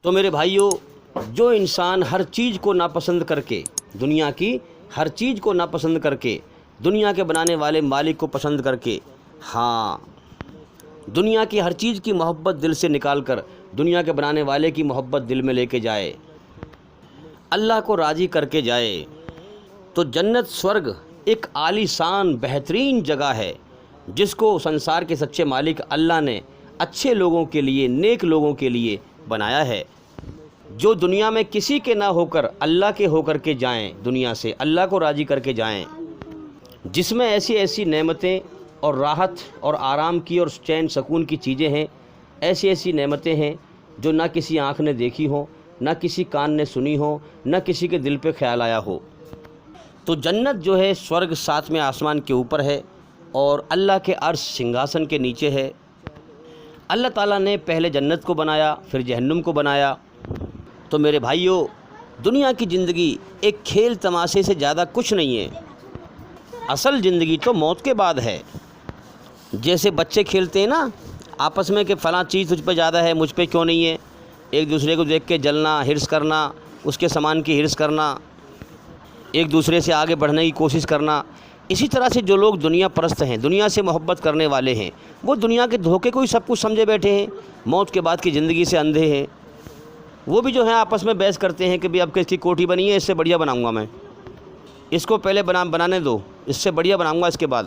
تو میرے بھائیوں، جو انسان ہر چیز کو ناپسند کر کے، دنیا کی ہر چیز کو ناپسند کر کے، دنیا کے بنانے والے مالک کو پسند کر کے، دنیا کی ہر چیز کی محبت دل سے نکال کر دنیا کے بنانے والے کی محبت دل میں لے کے جائے، اللہ کو راضی کر کے جائے، تو جنت سورگ ایک عالی شان بہترین جگہ ہے جس کو سنسار کے سچے مالک اللہ نے اچھے لوگوں کے لیے، نیک لوگوں کے لیے بنایا ہے، جو دنیا میں کسی کے نہ ہو کر اللہ کے ہو کر کے جائیں، دنیا سے اللہ کو راضی کر کے جائیں، جس میں ایسی ایسی نعمتیں اور راحت اور آرام کی اور چین سکون کی چیزیں ہیں، ایسی ایسی نعمتیں ہیں جو نہ کسی آنکھ نے دیکھی ہوں، نہ کسی کان نے سنی ہو، نہ کسی کے دل پہ خیال آیا ہو۔ تو جنت جو ہے سورگ ساتویں آسمان کے اوپر ہے اور اللہ کے عرش سنگھاسن کے نیچے ہے۔ اللہ تعالیٰ نے پہلے جنت کو بنایا، پھر جہنم کو بنایا۔ تو میرے بھائیوں، دنیا کی زندگی ایک کھیل تماشے سے زیادہ کچھ نہیں ہے، اصل زندگی تو موت کے بعد ہے۔ جیسے بچے کھیلتے ہیں نا آپس میں کہ فلاں چیز تجھ پہ زیادہ ہے، مجھ پہ کیوں نہیں ہے، ایک دوسرے کو دیکھ کے جلنا، ہرس کرنا، اس کے سامان کی ہرس کرنا، ایک دوسرے سے آگے بڑھنے کی کوشش کرنا۔ اسی طرح سے جو لوگ دنیا پرست ہیں، دنیا سے محبت کرنے والے ہیں، وہ دنیا کے دھوکے کو ہی سب کچھ سمجھے بیٹھے ہیں، موت کے بعد کی زندگی سے اندھے ہیں۔ وہ بھی جو ہیں آپس میں بحث کرتے ہیں کہ بھی اب کس کی کوٹھی بنی ہے، اس سے بڑھیا بناؤں گا میں، اس کو پہلے بنانے دو، اس سے بڑھیا بناؤں گا اس کے بعد۔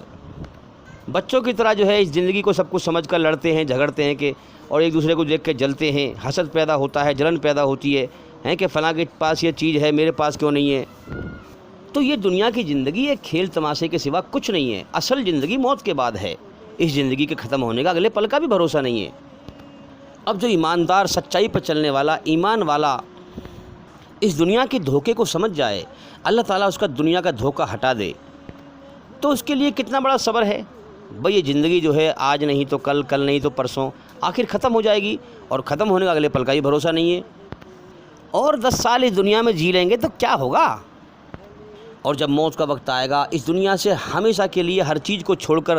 بچوں کی طرح جو ہے اس زندگی کو سب کچھ سمجھ کر لڑتے ہیں، جھگڑتے ہیں کہ اور ایک دوسرے کو دیکھ کے جلتے ہیں، حسد پیدا ہوتا ہے، جلن پیدا ہوتی ہے کہ فلاں کے پاس یہ چیز ہے، میرے پاس کیوں نہیں ہے۔ تو یہ دنیا کی زندگی ایک کھیل تماشے کے سوا کچھ نہیں ہے، اصل زندگی موت کے بعد ہے۔ اس زندگی کے ختم ہونے کا اگلے پل کا بھی بھروسہ نہیں ہے۔ اب جو ایماندار، سچائی پر چلنے والا، ایمان والا اس دنیا کے دھوکے کو سمجھ جائے، اللہ تعالیٰ اس کا دنیا کا دھوکہ ہٹا دے، تو اس کے لیے کتنا بڑا صبر ہے۔ بھئی یہ زندگی جو ہے آج نہیں تو کل، کل نہیں تو پرسوں، آخر ختم ہو جائے گی، اور ختم ہونے کا اگلے پل کا ہی بھروسہ نہیں ہے۔ اور 10 سال اس دنیا میں جی لیں گے تو کیا ہوگا، اور جب موت کا وقت آئے گا اس دنیا سے ہمیشہ کے لیے ہر چیز کو چھوڑ کر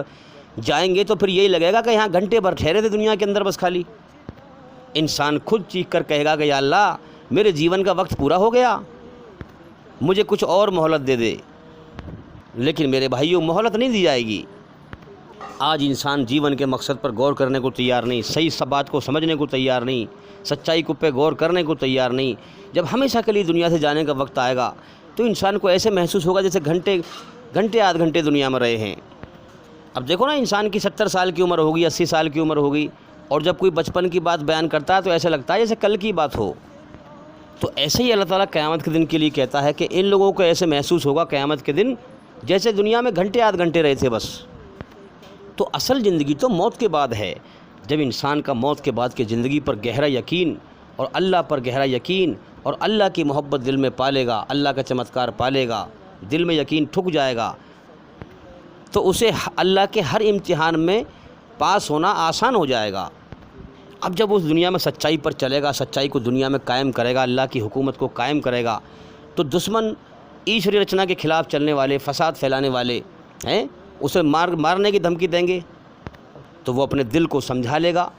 جائیں گے، تو پھر یہی لگے گا کہ یہاں گھنٹے بھر ٹھہرے تھے دنیا کے اندر بس خالی۔ انسان خود چیخ کر کہے گا کہ یا اللہ میرے جیون کا وقت پورا ہو گیا، مجھے کچھ اور مہلت دے دے۔ لیکن میرے بھائیوں، مہلت نہیں دی جائے گی۔ آج انسان جیون کے مقصد پر غور کرنے کو تیار نہیں، صحیح سب بات کو سمجھنے کو تیار نہیں، سچائی کو پہ غور کرنے کو تیار نہیں۔ جب ہمیشہ کے لیے دنیا سے جانے کا وقت آئے گا تو انسان کو ایسے محسوس ہوگا جیسے گھنٹے آدھ گھنٹے دنیا میں رہے ہیں۔ اب دیکھو نا، انسان کی 70 سال کی عمر ہوگی، 80 سال کی عمر ہوگی، اور جب کوئی بچپن کی بات بیان کرتا ہے تو ایسا لگتا ہے جیسے کل کی بات ہو۔ تو ایسے ہی اللہ تعالیٰ قیامت کے دن کے لیے کہتا ہے کہ ان لوگوں کو ایسے محسوس ہوگا قیامت کے دن جیسے دنیا میں گھنٹے آدھ گھنٹے رہے تھے بس۔ تو اصل زندگی تو موت کے بعد ہے۔ جب انسان کا موت کے بعد کی زندگی پر گہرا یقین اور اللہ پر گہرا یقین اور اللہ کی محبت دل میں پالے گا، اللہ کا چمتکار پالے گا، دل میں یقین ٹھک جائے گا، تو اسے اللہ کے ہر امتحان میں پاس ہونا آسان ہو جائے گا۔ اب جب اس دنیا میں سچائی پر چلے گا، سچائی کو دنیا میں قائم کرے گا، اللہ کی حکومت کو قائم کرے گا، تو دشمن، ایشوری رچنا کے خلاف چلنے والے، فساد پھیلانے والے ہیں، اسے مارنے کی دھمکی دیں گے، تو وہ اپنے دل کو سمجھا لے گا۔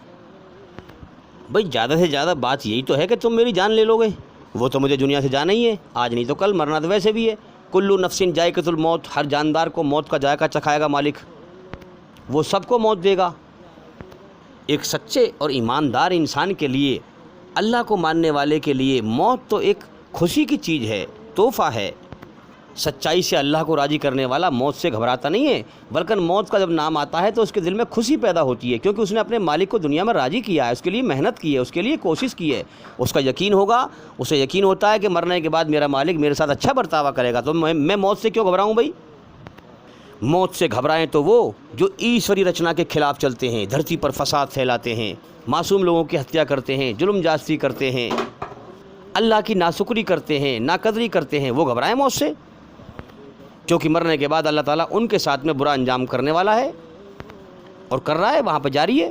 بھئی زیادہ سے زیادہ بات یہی تو ہے کہ تم میری جان لے لو گے، وہ تو مجھے دنیا سے جانا ہی ہے، آج نہیں تو کل، مرنا تو ویسے بھی ہے۔ کلو نفس ذائقۃ الموت، ہر جاندار کو موت کا ذائقہ چکھائے گا مالک، وہ سب کو موت دے گا۔ ایک سچے اور ایماندار انسان کے لیے، اللہ کو ماننے والے کے لیے موت تو ایک خوشی کی چیز ہے، تحفہ ہے۔ سچائی سے اللہ کو راضی کرنے والا موت سے گھبراتا نہیں ہے، بلکہ موت کا جب نام آتا ہے تو اس کے دل میں خوشی پیدا ہوتی ہے، کیونکہ اس نے اپنے مالک کو دنیا میں راضی کیا ہے، اس کے لیے محنت کی ہے، اس کے لیے کوشش کی ہے، اس کا یقین ہوگا، اسے یقین ہوتا ہے کہ مرنے کے بعد میرا مالک میرے ساتھ اچھا برتاوا کرے گا، تو میں موت سے کیوں گھبراؤں بھائی؟ موت سے گھبرائیں تو وہ جو ایشوری رچنا کے خلاف چلتے ہیں، دھرتی پر فساد پھیلاتے ہیں، معصوم لوگوں کی ہتیا کرتے ہیں، ظلم جاستی کرتے ہیں، اللہ کی ناشکری کرتے ہیں، ناقدری کرتے ہیں، وہ گھبرائیں موت سے، کیونکہ مرنے کے بعد اللہ تعالیٰ ان کے ساتھ میں برا انجام کرنے والا ہے، اور کر رہا ہے، وہاں پہ جاری ہے۔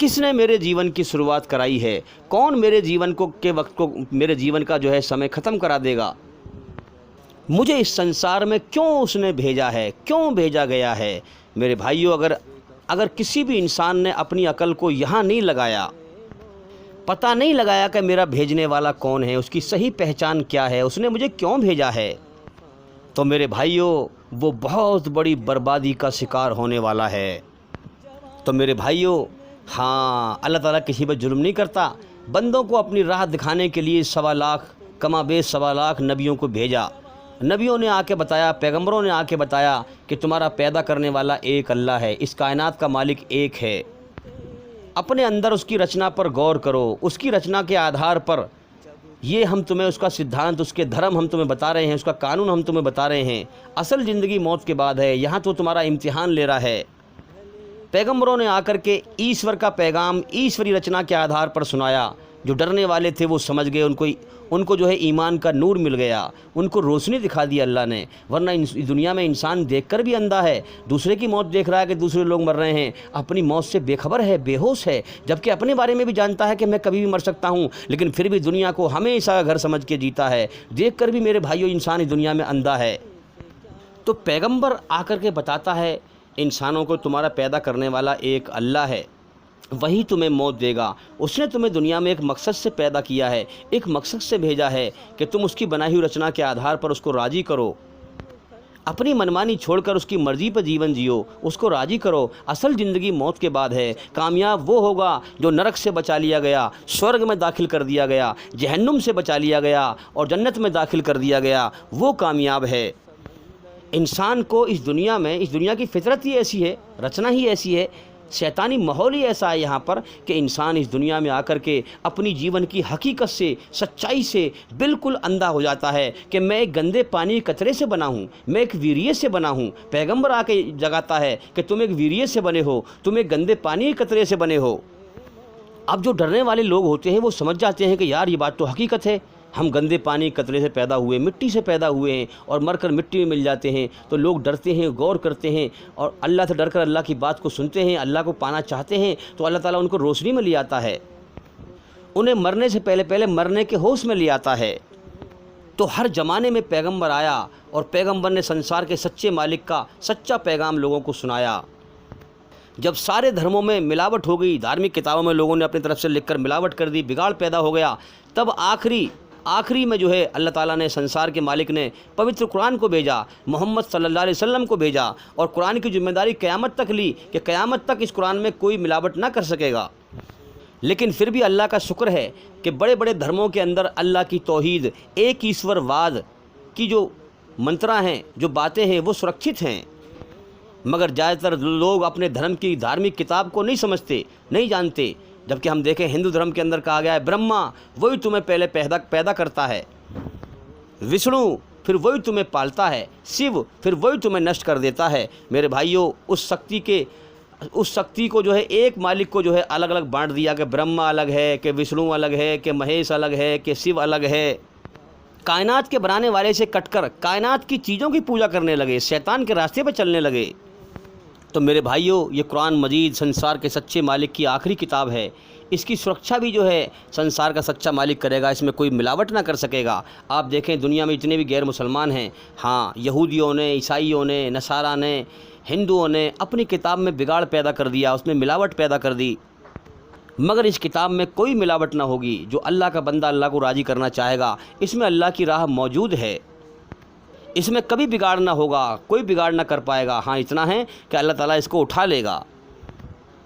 کس نے میرے جیون کی شروعات کرائی ہے؟ کون میرے جیون کو کے وقت کو میرے جیون کا جو ہے سمے ختم کرا دے گا؟ مجھے اس سنسار میں کیوں اس نے بھیجا ہے؟ کیوں بھیجا گیا ہے؟ میرے بھائیوں، اگر کسی بھی انسان نے اپنی عقل کو یہاں نہیں لگایا، پتہ نہیں لگایا کہ میرا بھیجنے والا کون ہے، اس کی صحیح پہچان کیا ہے، اس نے مجھے کیوں بھیجا ہے، تو میرے بھائیوں وہ بہت بڑی بربادی کا شکار ہونے والا ہے۔ تو میرے بھائیوں، ہاں، اللہ تعالیٰ کسی پر ظلم نہیں کرتا۔ بندوں کو اپنی راہ دکھانے کے لیے 1.25 کما بیش 1.25 نبیوں کو بھیجا۔ نبیوں نے آ کے بتایا، پیغمبروں نے آ کے بتایا کہ تمہارا پیدا کرنے والا ایک اللہ ہے، اس کائنات کا مالک ایک ہے۔ اپنے اندر اس کی رچنا پر غور کرو، اس کی رچنا کے آدھار پر یہ ہم تمہیں اس کا سدھانت، اس کے دھرم ہم تمہیں بتا رہے ہیں، اس کا قانون ہم تمہیں بتا رہے ہیں۔ اصل زندگی موت کے بعد ہے، یہاں تو تمہارا امتحان لے رہا ہے۔ پیغمبروں نے آ کر کے ایشور کا پیغام ایشوری رچنا کے آدھار پر سنایا۔ جو ڈرنے والے تھے وہ سمجھ گئے، ان کو جو ہے ایمان کا نور مل گیا، ان کو روشنی دکھا دی اللہ نے۔ ورنہ دنیا میں انسان دیکھ کر بھی اندھا ہے، دوسرے کی موت دیکھ رہا ہے کہ دوسرے لوگ مر رہے ہیں، اپنی موت سے بے خبر ہے، بے ہوش ہے، جبکہ اپنے بارے میں بھی جانتا ہے کہ میں کبھی بھی مر سکتا ہوں، لیکن پھر بھی دنیا کو ہمیشہ گھر سمجھ کے جیتا ہے۔ دیکھ کر بھی میرے بھائیوں انسان اس دنیا میں اندھا ہے۔ تو پیغمبر آ کر کے بتاتا ہے انسانوں کو تمہارا پیدا کرنے والا ایک اللہ ہے، وہی تمہیں موت دے گا۔ اس نے تمہیں دنیا میں ایک مقصد سے پیدا کیا ہے، ایک مقصد سے بھیجا ہے کہ تم اس کی بنائی ہوئی رچنا کے آدھار پر اس کو راضی کرو، اپنی منمانی چھوڑ کر اس کی مرضی پر جیون جیو، اس کو راضی کرو۔ اصل زندگی موت کے بعد ہے۔ کامیاب وہ ہوگا جو نرک سے بچا لیا گیا، سورگ میں داخل کر دیا گیا، جہنم سے بچا لیا گیا اور جنت میں داخل کر دیا گیا، وہ کامیاب ہے۔ انسان کو اس دنیا کی فطرت ہی ایسی ہے، رچنا ہی ایسی ہے، شیطانی ماحول ہی ایسا ہے یہاں پر کہ انسان اس دنیا میں آ کر کے اپنی جیون کی حقیقت سے، سچائی سے بالکل اندھا ہو جاتا ہے کہ میں ایک گندے پانی کے قطرے سے بنا ہوں، میں ایک ویریے سے بنا ہوں۔ پیغمبر آ کے جگاتا ہے کہ تم ایک ویریے سے بنے ہو، تم ایک گندے پانی کے قطرے سے بنے ہو۔ اب جو ڈرنے والے لوگ ہوتے ہیں وہ سمجھ جاتے ہیں کہ یار یہ بات تو حقیقت ہے، ہم گندے پانی قطرے سے پیدا ہوئے، مٹی سے پیدا ہوئے ہیں اور مر کر مٹی میں مل جاتے ہیں۔ تو لوگ ڈرتے ہیں، غور کرتے ہیں اور اللہ سے ڈر کر اللہ کی بات کو سنتے ہیں، اللہ کو پانا چاہتے ہیں، تو اللہ تعالیٰ ان کو روشنی میں لے آتا ہے، انہیں مرنے سے پہلے مرنے کے ہوش میں لے آتا ہے۔ تو ہر زمانے میں پیغمبر آیا اور پیغمبر نے سنسار کے سچے مالک کا سچا پیغام لوگوں کو سنایا۔ جب سارے دھرموں میں ملاوٹ ہو گئی، دھارمک کتابوں میں لوگوں نے اپنی طرف سے لکھ کر ملاوٹ کر دی، بگاڑ پیدا ہو گیا، تب آخری میں جو ہے اللہ تعالیٰ نے سنسار کے مالک نے پوتر قرآن کو بھیجا، محمد صلی اللہ علیہ وسلم کو بھیجا، اور قرآن کی ذمہ داری قیامت تک لی کہ قیامت تک اس قرآن میں کوئی ملاوٹ نہ کر سکے گا۔ لیکن پھر بھی اللہ کا شکر ہے کہ بڑے بڑے دھرموں کے اندر اللہ کی توحید، ایک ایشور واد کی جو منترا ہیں، جو باتیں ہیں، وہ سرکشت ہیں، مگر زیادہ تر لوگ اپنے دھرم کی دھارمک کتاب کو نہیں سمجھتے، نہیں جانتے۔ جبکہ ہم دیکھیں ہندو دھرم کے اندر کہا گیا ہے برہما وہی تمہیں پہلے پیدا کرتا ہے، وشنو پھر وہی تمہیں پالتا ہے، شیو پھر وہی تمہیں نشٹ کر دیتا ہے۔ میرے بھائیوں، اس شکتی کو جو ہے ایک مالک کو جو ہے الگ الگ بانٹ دیا کہ برہما الگ ہے، کہ وشنو الگ ہے، کہ مہیش الگ ہے، کہ شیو الگ ہے۔ کائنات کے بنانے والے سے کٹ کر کائنات کی چیزوں کی پوجا کرنے لگے، شیطان کے راستے پہ چلنے لگے۔ تو میرے بھائیوں، یہ قرآن مجید سنسار کے سچے مالک کی آخری کتاب ہے، اس کی سرکشا بھی جو ہے سنسار کا سچا مالک کرے گا، اس میں کوئی ملاوٹ نہ کر سکے گا۔ آپ دیکھیں دنیا میں جتنے بھی غیر مسلمان ہیں، ہاں، یہودیوں نے، عیسائیوں نے، نصارہ نے، ہندوؤں نے اپنی کتاب میں بگاڑ پیدا کر دیا، اس میں ملاوٹ پیدا کر دی، مگر اس کتاب میں کوئی ملاوٹ نہ ہوگی۔ جو اللہ کا بندہ اللہ کو راضی کرنا چاہے گا، اس میں اللہ کی راہ موجود ہے، اس میں کبھی بگاڑ نہ ہوگا، کوئی بگاڑ نہ کر پائے گا۔ ہاں، اتنا ہے کہ اللہ تعالیٰ اس کو اٹھا لے گا۔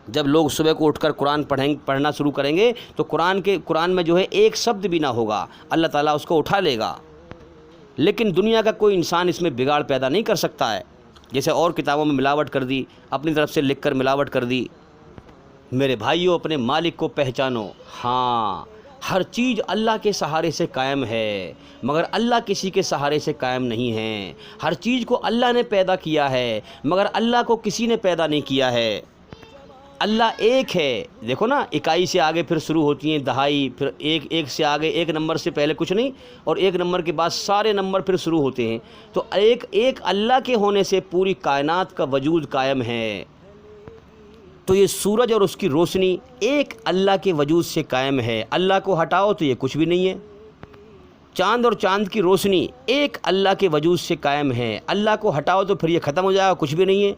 جب لوگ صبح کو اٹھ کر قرآن پڑھنا شروع کریں گے تو قرآن میں جو ہے ایک شبد بھی نہ ہوگا، اللہ تعالیٰ اس کو اٹھا لے گا۔ لیکن دنیا کا کوئی انسان اس میں بگاڑ پیدا نہیں کر سکتا ہے، جیسے اور کتابوں میں ملاوٹ کر دی، اپنی طرف سے لکھ کر ملاوٹ کر دی۔ میرے بھائیوں، اپنے مالک کو پہچانو۔ ہاں، ہر چیز اللہ کے سہارے سے قائم ہے، مگر اللہ کسی کے سہارے سے قائم نہیں ہے۔ ہر چیز کو اللہ نے پیدا کیا ہے، مگر اللہ کو کسی نے پیدا نہیں کیا ہے۔ اللہ ایک ہے۔ دیکھو نا، اکائی سے آگے پھر شروع ہوتی ہیں دہائی، پھر ایک سے آگے، ایک نمبر سے پہلے کچھ نہیں، اور ایک نمبر کے بعد سارے نمبر پھر شروع ہوتے ہیں۔ تو ایک اللہ کے ہونے سے پوری کائنات کا وجود قائم ہے۔ تو یہ سورج اور اس کی روشنی ایک اللہ کے وجود سے قائم ہے، اللہ کو ہٹاؤ تو یہ کچھ بھی نہیں ہے۔ چاند اور چاند کی روشنی ایک اللہ کے وجود سے قائم ہے، اللہ کو ہٹاؤ تو پھر یہ ختم ہو جائے گا، کچھ بھی نہیں ہے۔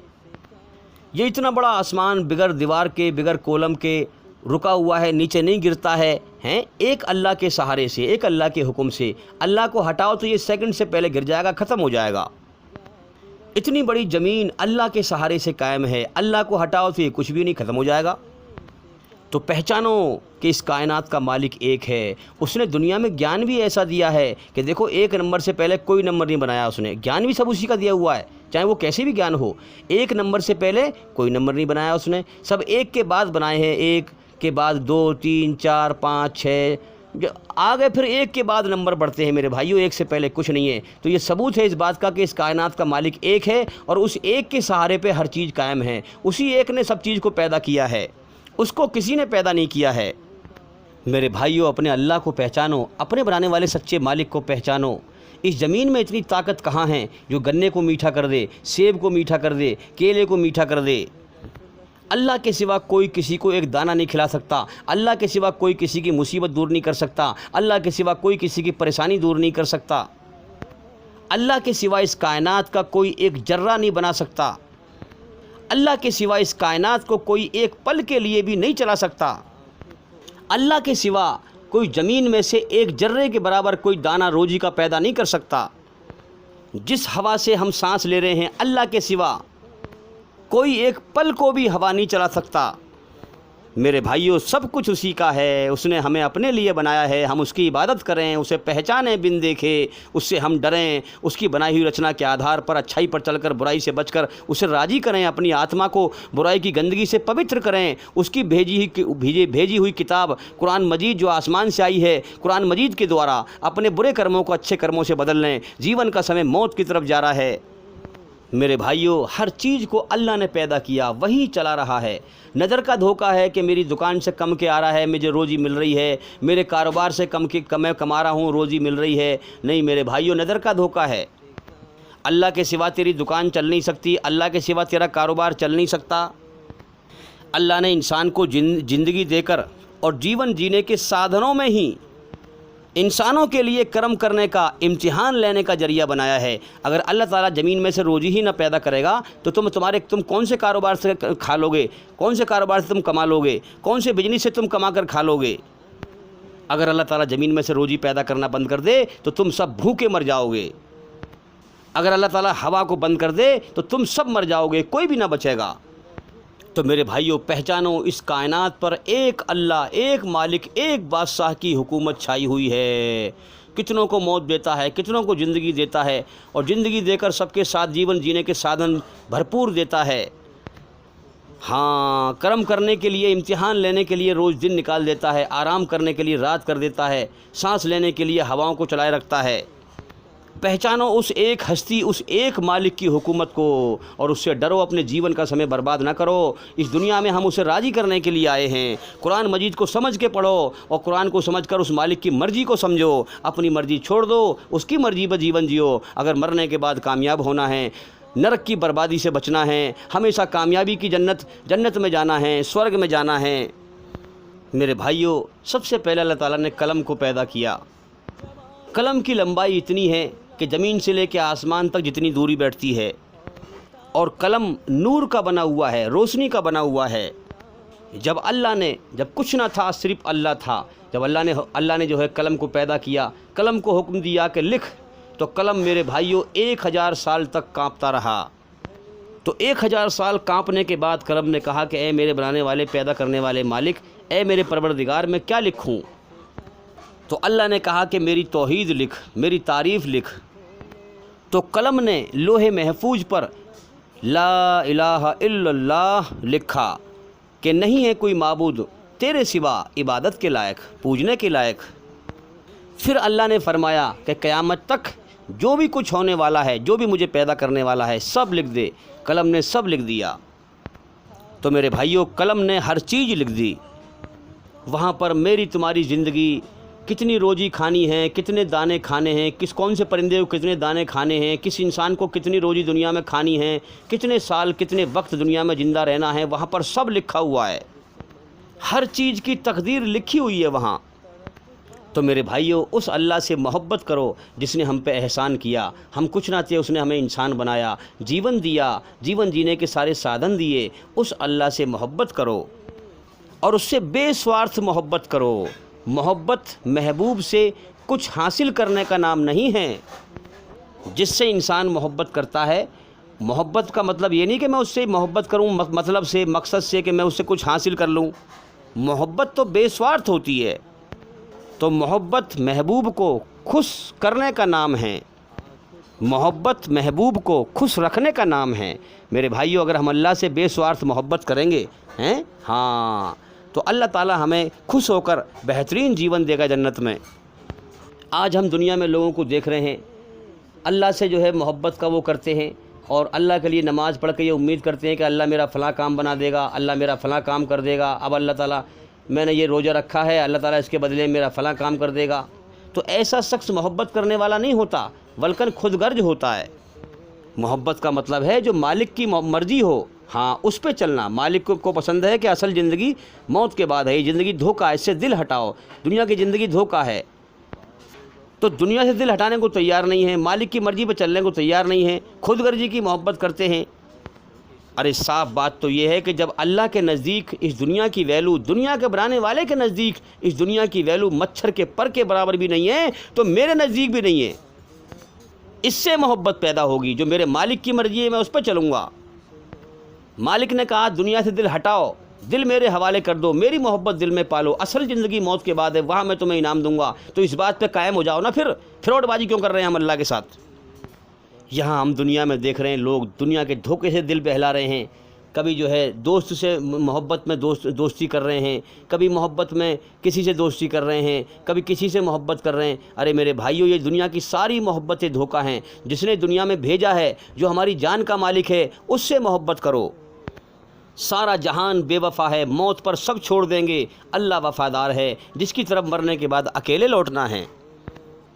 یہ اتنا بڑا آسمان بغیر دیوار کے، بغیر کولم کے رکا ہوا ہے، نیچے نہیں گرتا ہے، ایک اللہ کے سہارے سے، ایک اللہ کے حکم سے۔ اللہ کو ہٹاؤ تو یہ سیکنڈ سے پہلے گر جائے گا، ختم ہو جائے گا۔ اتنی بڑی زمین اللہ کے سہارے سے قائم ہے، اللہ کو ہٹاؤ تو یہ کچھ بھی نہیں، ختم ہو جائے گا۔ تو پہچانو کہ اس کائنات کا مالک ایک ہے۔ اس نے دنیا میں گیان بھی ایسا دیا ہے کہ دیکھو ایک نمبر سے پہلے کوئی نمبر نہیں بنایا اس نے، گیان بھی سب اسی کا دیا ہوا ہے، چاہے وہ کیسے بھی گیان ہو۔ ایک نمبر سے پہلے کوئی نمبر نہیں بنایا اس نے، سب ایک کے بعد بنائے ہیں، ایک کے بعد 2 3 4 5 6 آگے پھر ایک کے بعد نمبر بڑھتے ہیں میرے بھائیوں، ایک سے پہلے کچھ نہیں ہے۔ تو یہ ثبوت ہے اس بات کا کہ اس کائنات کا مالک ایک ہے، اور اس ایک کے سہارے پہ ہر چیز قائم ہے۔ اسی ایک نے سب چیز کو پیدا کیا ہے، اس کو کسی نے پیدا نہیں کیا ہے۔ میرے بھائیوں، اپنے اللہ کو پہچانو، اپنے بنانے والے سچے مالک کو پہچانو۔ اس زمین میں اتنی طاقت کہاں ہے جو گنے کو میٹھا کر دے، سیب کو میٹھا کر دے، کیلے کو میٹھا کر دے؟ اللہ کے سوا کوئی کسی کو ایک دانہ نہیں کھلا سکتا، اللہ کے سوا کوئی کسی کی مصیبت دور نہیں کر سکتا، اللہ کے سوا کوئی کسی کی پریشانی دور نہیں کر سکتا، اللہ کے سوا اس کائنات کا کوئی ایک ذرہ نہیں بنا سکتا، اللہ کے سوا اس کائنات کو کوئی ایک پل کے لیے بھی نہیں چلا سکتا، اللہ کے سوا کوئی زمین میں سے ایک ذرے کے برابر کوئی دانہ روزی کا پیدا نہیں کر سکتا۔ جس ہوا سے ہم سانس لے رہے ہیں، اللہ کے سوا کوئی ایک پل کو بھی ہوا نہیں چلا سکتا۔ میرے بھائیوں، سب کچھ اسی کا ہے، اس نے ہمیں اپنے لیے بنایا ہے، ہم اس کی عبادت کریں، اسے پہچانیں بن دیکھے، اس سے ہم ڈریں، اس کی بنائی ہوئی رچنا کے آدھار پر اچھائی پر چل کر برائی سے بچ کر اسے راضی کریں، اپنی آتما کو برائی کی گندگی سے پوتر کریں۔ اس کی بھیجی ہوئی کتاب قرآن مجید جو آسمان سے آئی ہے، قرآن مجید کے دوارا اپنے برے کرموں کو اچھے کرموں سے بدل لیں۔ جیون کا سمے موت کی طرف جا رہا ہے۔ میرے بھائیوں، ہر چیز کو اللہ نے پیدا کیا، وہی چلا رہا ہے۔ نظر کا دھوکہ ہے کہ میری دکان سے کم کے آ رہا ہے، مجھے روزی مل رہی ہے، میرے کاروبار سے کم میں کما رہا ہوں، روزی مل رہی ہے۔ نہیں میرے بھائیوں، نظر کا دھوکہ ہے۔ اللہ کے سوا تیری دکان چل نہیں سکتی، اللہ کے سوا تیرا کاروبار چل نہیں سکتا۔ اللہ نے انسان کو زندگی دے کر اور جیون جینے کے سادھنوں میں ہی انسانوں کے لیے کرم کرنے کا، امتحان لینے کا ذریعہ بنایا ہے۔ اگر اللہ تعالیٰ زمین میں سے روزی ہی نہ پیدا کرے گا تو تم کون سے کاروبار سے کھا لو گے، کون سے کاروبار سے تم کما لو گے، کون سے بزنس سے تم کما کر کھا لو گے؟ اگر اللہ تعالیٰ زمین میں سے روزی پیدا کرنا بند کر دے تو تم سب بھوکے مر جاؤ گے۔ اگر اللہ تعالیٰ ہوا کو بند کر دے تو تم سب مر جاؤ گے، کوئی بھی نہ بچے گا۔ تو میرے بھائیوں، پہچانو اس کائنات پر ایک اللہ، ایک مالک، ایک بادشاہ کی حکومت چھائی ہوئی ہے۔ کتنوں کو موت دیتا ہے، کتنوں کو زندگی دیتا ہے، اور زندگی دے کر سب کے ساتھ جیون جینے کے سادھن بھرپور دیتا ہے۔ ہاں، کرم کرنے کے لیے، امتحان لینے کے لیے روز دن نکال دیتا ہے، آرام کرنے کے لیے رات کر دیتا ہے، سانس لینے کے لیے ہواؤں کو چلائے رکھتا ہے۔ پہچانو اس ایک ہستی، اس ایک مالک کی حکومت کو، اور اس سے ڈرو، اپنے جیون کا سمے برباد نہ کرو۔ اس دنیا میں ہم اسے راضی کرنے کے لیے آئے ہیں۔ قرآن مجید کو سمجھ کے پڑھو، اور قرآن کو سمجھ کر اس مالک کی مرضی کو سمجھو۔ اپنی مرضی چھوڑ دو، اس کی مرضی پر جیون جیو۔ اگر مرنے کے بعد کامیاب ہونا ہے، نرک کی بربادی سے بچنا ہے، ہمیشہ کامیابی کی جنت میں جانا ہے، سورگ میں جانا ہے۔ میرے بھائیوں، سب سے پہلے اللہ تعالیٰ نے قلم کو پیدا کیا۔ قلم کی لمبائی اتنی ہے کہ زمین سے لے کے آسمان تک جتنی دوری بیٹھتی ہے، اور قلم نور کا بنا ہوا ہے، روشنی کا بنا ہوا ہے۔ جب کچھ نہ تھا، صرف اللہ تھا، جب اللہ نے جو ہے قلم کو پیدا کیا، قلم کو حکم دیا کہ لکھ، تو قلم میرے بھائیوں 1000 سال تک کانپتا رہا۔ تو 1000 سال کانپنے کے بعد قلم نے کہا کہ اے میرے بنانے والے، پیدا کرنے والے مالک، اے میرے پروردگار، میں کیا لکھوں؟ تو اللہ نے کہا کہ میری توحید لکھ، میری تعریف لکھ۔ تو قلم نے لوح محفوظ پر لا الہ الا اللہ لکھا کہ نہیں ہے کوئی معبود تیرے سوا عبادت کے لائق، پوجنے کے لائق۔ پھر اللہ نے فرمایا کہ قیامت تک جو بھی کچھ ہونے والا ہے، جو بھی مجھے پیدا کرنے والا ہے، سب لکھ دے۔ قلم نے سب لکھ دیا۔ تو میرے بھائیوں، قلم نے ہر چیز لکھ دی۔ وہاں پر میری تمہاری زندگی، کتنی روزی کھانی ہے، کتنے دانے کھانے ہیں، کون سے پرندے کو کتنے دانے کھانے ہیں، کس انسان کو کتنی روزی دنیا میں کھانی ہے، کتنے سال کتنے وقت دنیا میں زندہ رہنا ہے، وہاں پر سب لکھا ہوا ہے، ہر چیز کی تقدیر لکھی ہوئی ہے وہاں۔ تو میرے بھائیوں، اس اللہ سے محبت کرو جس نے ہم پہ احسان کیا، ہم کچھ نہ تھے، اس نے ہمیں انسان بنایا، جیون دیا، جیون جینے کے سارے سادھن دیے، اس اللہ سے محبت کرو اور اس سے بے سوارتھ محبت کرو۔ محبت محبوب سے کچھ حاصل کرنے کا نام نہیں ہے۔ جس سے انسان محبت کرتا ہے، محبت کا مطلب یہ نہیں کہ میں اس سے محبت کروں مطلب سے، مقصد سے کہ میں اس سے کچھ حاصل کر لوں۔ محبت تو بے سوارتھ ہوتی ہے۔ تو محبت محبوب کو خوش کرنے کا نام ہے، محبت محبوب کو خوش رکھنے کا نام ہے۔ میرے بھائیو، اگر ہم اللہ سے بے سوارتھ محبت کریں گے ہاں تو اللہ تعالی ہمیں خوش ہو کر بہترین جیون دے گا جنت میں۔ آج ہم دنیا میں لوگوں کو دیکھ رہے ہیں، اللہ سے جو ہے محبت کا وہ کرتے ہیں اور اللہ کے لیے نماز پڑھ کے یہ امید کرتے ہیں کہ اللہ میرا فلاں کام بنا دے گا، اللہ میرا فلاں کام کر دے گا، اب اللہ تعالیٰ میں نے یہ روزہ رکھا ہے، اللہ تعالیٰ اس کے بدلے میرا فلاں کام کر دے گا۔ تو ایسا شخص محبت کرنے والا نہیں ہوتا، بلکہ خود غرض ہوتا ہے۔ محبت کا مطلب ہے جو مالک کی مرضی ہو، ہاں اس پہ چلنا۔ مالک کو پسند ہے کہ اصل زندگی موت کے بعد ہے، یہ زندگی دھوکہ ہے، اس سے دل ہٹاؤ، دنیا کی زندگی دھوکہ ہے۔ تو دنیا سے دل ہٹانے کو تیار نہیں ہے، مالک کی مرضی پہ چلنے کو تیار نہیں ہے، خود غرضی کی محبت کرتے ہیں۔ ارے صاف بات تو یہ ہے کہ جب اللہ کے نزدیک اس دنیا کی ویلو، دنیا کے بنانے والے کے نزدیک اس دنیا کی ویلو مچھر کے پر کے برابر بھی نہیں ہے، تو میرے نزدیک بھی نہیں ہے۔ اس سے محبت پیدا ہوگی، جو میرے مالک کی مرضی ہے میں اس پہ چلوں گا۔ مالک نے کہا دنیا سے دل ہٹاؤ، دل میرے حوالے کر دو، میری محبت دل میں پالو، اصل زندگی موت کے بعد ہے، وہاں میں تمہیں انعام دوں گا۔ تو اس بات پہ قائم ہو جاؤ نا، پھر فراڈ بازی کیوں کر رہے ہیں ہم اللہ کے ساتھ؟ یہاں ہم دنیا میں دیکھ رہے ہیں لوگ دنیا کے دھوکے سے دل بہلا رہے ہیں، کبھی جو ہے دوست سے محبت میں دوستی کر رہے ہیں، کبھی محبت میں کسی سے دوستی کر رہے ہیں، کبھی کسی سے محبت کر رہے ہیں۔ ارے میرے بھائیو، یہ دنیا کی ساری محبتیں دھوکہ ہیں۔ جس نے دنیا میں بھیجا ہے، جو ہماری جان کا مالک ہے، اس سے محبت کرو۔ سارا جہان بے وفا ہے، موت پر سب چھوڑ دیں گے، اللہ وفادار ہے جس کی طرف مرنے کے بعد اکیلے لوٹنا ہے۔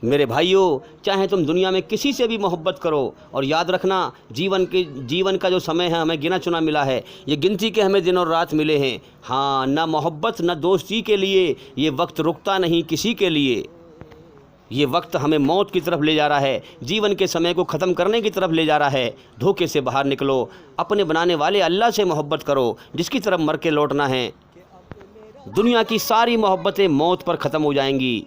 میرے بھائیو، چاہے تم دنیا میں کسی سے بھی محبت کرو، اور یاد رکھنا جیون کا جو سمے ہے ہمیں گنا چنا ملا ہے، یہ گنتی کے ہمیں دن اور رات ملے ہیں۔ ہاں، نہ محبت نہ دوستی کے لیے یہ وقت رکتا نہیں کسی کے لیے۔ یہ وقت ہمیں موت کی طرف لے جا رہا ہے، جیون کے سمے کو ختم کرنے کی طرف لے جا رہا ہے۔ دھوکے سے باہر نکلو، اپنے بنانے والے اللہ سے محبت کرو جس کی طرف مر کے لوٹنا ہے۔ دنیا کی ساری محبتیں موت پر ختم ہو جائیں گی۔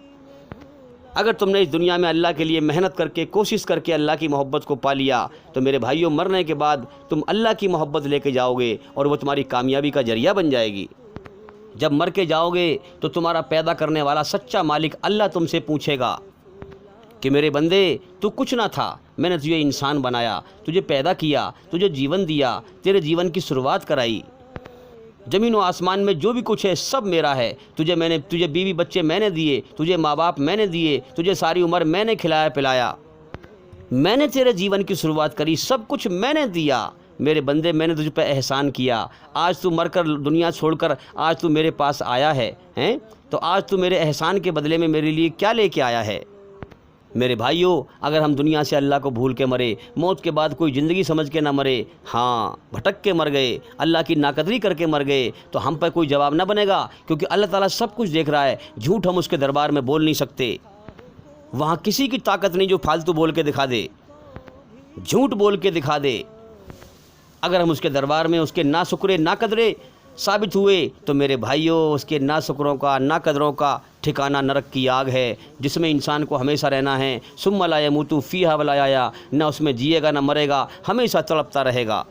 اگر تم نے اس دنیا میں اللہ کے لیے محنت کر کے، کوشش کر کے اللہ کی محبت کو پا لیا، تو میرے بھائیوں، مرنے کے بعد تم اللہ کی محبت لے کے جاؤ گے اور وہ تمہاری کامیابی کا ذریعہ بن جائے گی۔ جب مر کے جاؤ گے تو تمہارا پیدا کرنے والا سچا مالک اللہ تم سے پوچھے گا کہ میرے بندے، تو کچھ نہ تھا، میں نے تجھے انسان بنایا، تجھے پیدا کیا، تجھے جیون دیا، تیرے جیون کی شروعات کرائی۔ زمین و آسمان میں جو بھی کچھ ہے سب میرا ہے، تجھے بیوی بچے میں نے دیے، تجھے ماں باپ میں نے دیے، تجھے ساری عمر میں نے کھلایا پلایا، میں نے تیرے جیون کی شروعات کری، سب کچھ میں نے دیا۔ میرے بندے، میں نے تجھ پہ احسان کیا، آج تو مر کر دنیا چھوڑ کر آج تو میرے پاس آیا ہے، تو آج تو میرے احسان کے بدلے میں میرے لیے کیا لے کے آیا ہے؟ میرے بھائیوں، اگر ہم دنیا سے اللہ کو بھول کے مرے، موت کے بعد کوئی زندگی سمجھ کے نہ مرے، ہاں بھٹک کے مر گئے، اللہ کی ناقدری کر کے مر گئے، تو ہم پر کوئی جواب نہ بنے گا، کیونکہ اللہ تعالیٰ سب کچھ دیکھ رہا ہے۔ جھوٹ ہم اس کے دربار میں بول نہیں سکتے، وہاں کسی کی طاقت نہیں جو فالتو بول کے دکھا دے، جھوٹ بول کے دکھا دے۔ اگر ہم اس کے دربار میں اس کے ناشکرے ناقدرے ثابت ہوئے تو میرے بھائیوں، اس کے ناشکروں کا ناقدروں کا ٹھکانہ نرک کی آگ ہے، جس میں انسان کو ہمیشہ رہنا ہے۔ ثم لا يموت فیہا ولا یحیا، نہ اس میں جیے گا نہ مرے گا، ہمیشہ تڑپتا رہے گا۔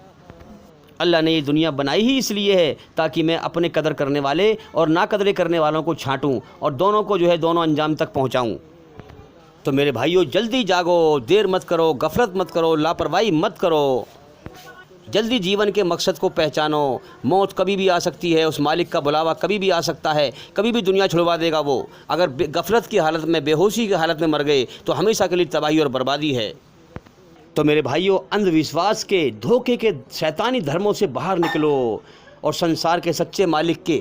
اللہ نے یہ دنیا بنائی ہی اس لیے ہے تاکہ میں اپنے قدر کرنے والے اور ناقدرے کرنے والوں کو چھانٹوں اور دونوں کو دونوں انجام تک پہنچاؤں۔ تو میرے بھائیوں، جلدی جاگو، دیر مت کرو، غفلت مت کرو، لاپرواہی مت کرو، جلدی جیون کے مقصد کو پہچانو۔ موت کبھی بھی آ سکتی ہے، اس مالک کا بلاوا کبھی بھی آ سکتا ہے، کبھی بھی دنیا چھڑوا دے گا وہ۔ اگر غفلت کی حالت میں، بے ہوشی کی حالت میں مر گئے تو ہمیشہ کے لیے تباہی اور بربادی ہے۔ تو میرے بھائیوں، اندھ وشواس کے، دھوکے کے، شیطانی دھرموں سے باہر نکلو اور سنسار کے سچے مالک کے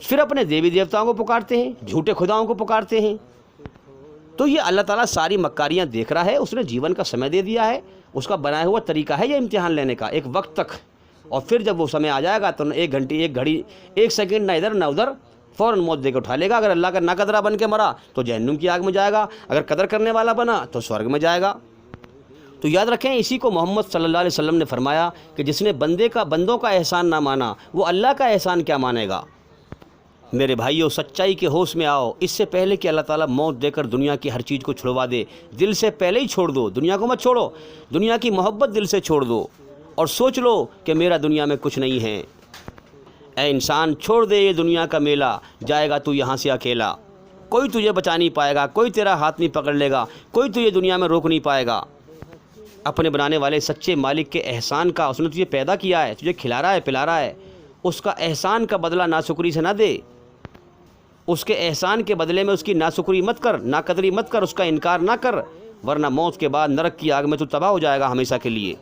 پھر اپنے دیوی دیوتاؤں کو پکارتے ہیں، جھوٹے خداؤں کو پکارتے ہیں۔ تو یہ اللہ تعالیٰ ساری مکاریاں دیکھ رہا ہے، اس نے جیون کا سمے دے دیا ہے، اس کا بنایا ہوا طریقہ ہے یہ امتحان لینے کا ایک وقت تک، اور پھر جب وہ سمے آ جائے گا تو ایک گھنٹی، ایک گھڑی، ایک سیکنڈ نہ ادھر نہ ادھر، فوراً موت دے کے اٹھا لے گا۔ اگر اللہ کا ناقدرہ بن کے مرا تو جہنم کی آگ میں جائے گا، اگر قدر کرنے والا بنا تو سورگ میں جائے گا۔ تو یاد رکھیں، اسی کو محمد صلی اللہ علیہ وسلم نے فرمایا کہ جس نے بندوں کا احسان نہ مانا وہ اللہ کا احسان کیا مانے گا۔ میرے بھائیو، سچائی کے ہوش میں آؤ، اس سے پہلے کہ اللہ تعالیٰ موت دے کر دنیا کی ہر چیز کو چھڑوا دے، دل سے پہلے ہی چھوڑ دو، دنیا کو مت چھوڑو، دنیا کی محبت دل سے چھوڑ دو اور سوچ لو کہ میرا دنیا میں کچھ نہیں ہے۔ اے انسان، چھوڑ دے یہ دنیا کا میلہ، جائے گا تو یہاں سے اکیلا، کوئی تجھے بچا نہیں پائے گا، کوئی تیرا ہاتھ نہیں پکڑ لے گا، کوئی تجھے دنیا میں روک نہیں پائے گا۔ اپنے بنانے والے سچے مالک کے احسان کا، اس نے تجھے پیدا کیا ہے، تجھے کھلا رہا ہے، پلا رہا ہے، اس کا احسان کا بدلہ ناشکری سے نہ دے، اس کے احسان کے بدلے میں اس کی ناشکری مت کر، ناقدری مت کر، اس کا انکار نہ کر، ورنہ موت کے بعد نرک کی آگ میں تو تباہ ہو جائے گا ہمیشہ کے لیے۔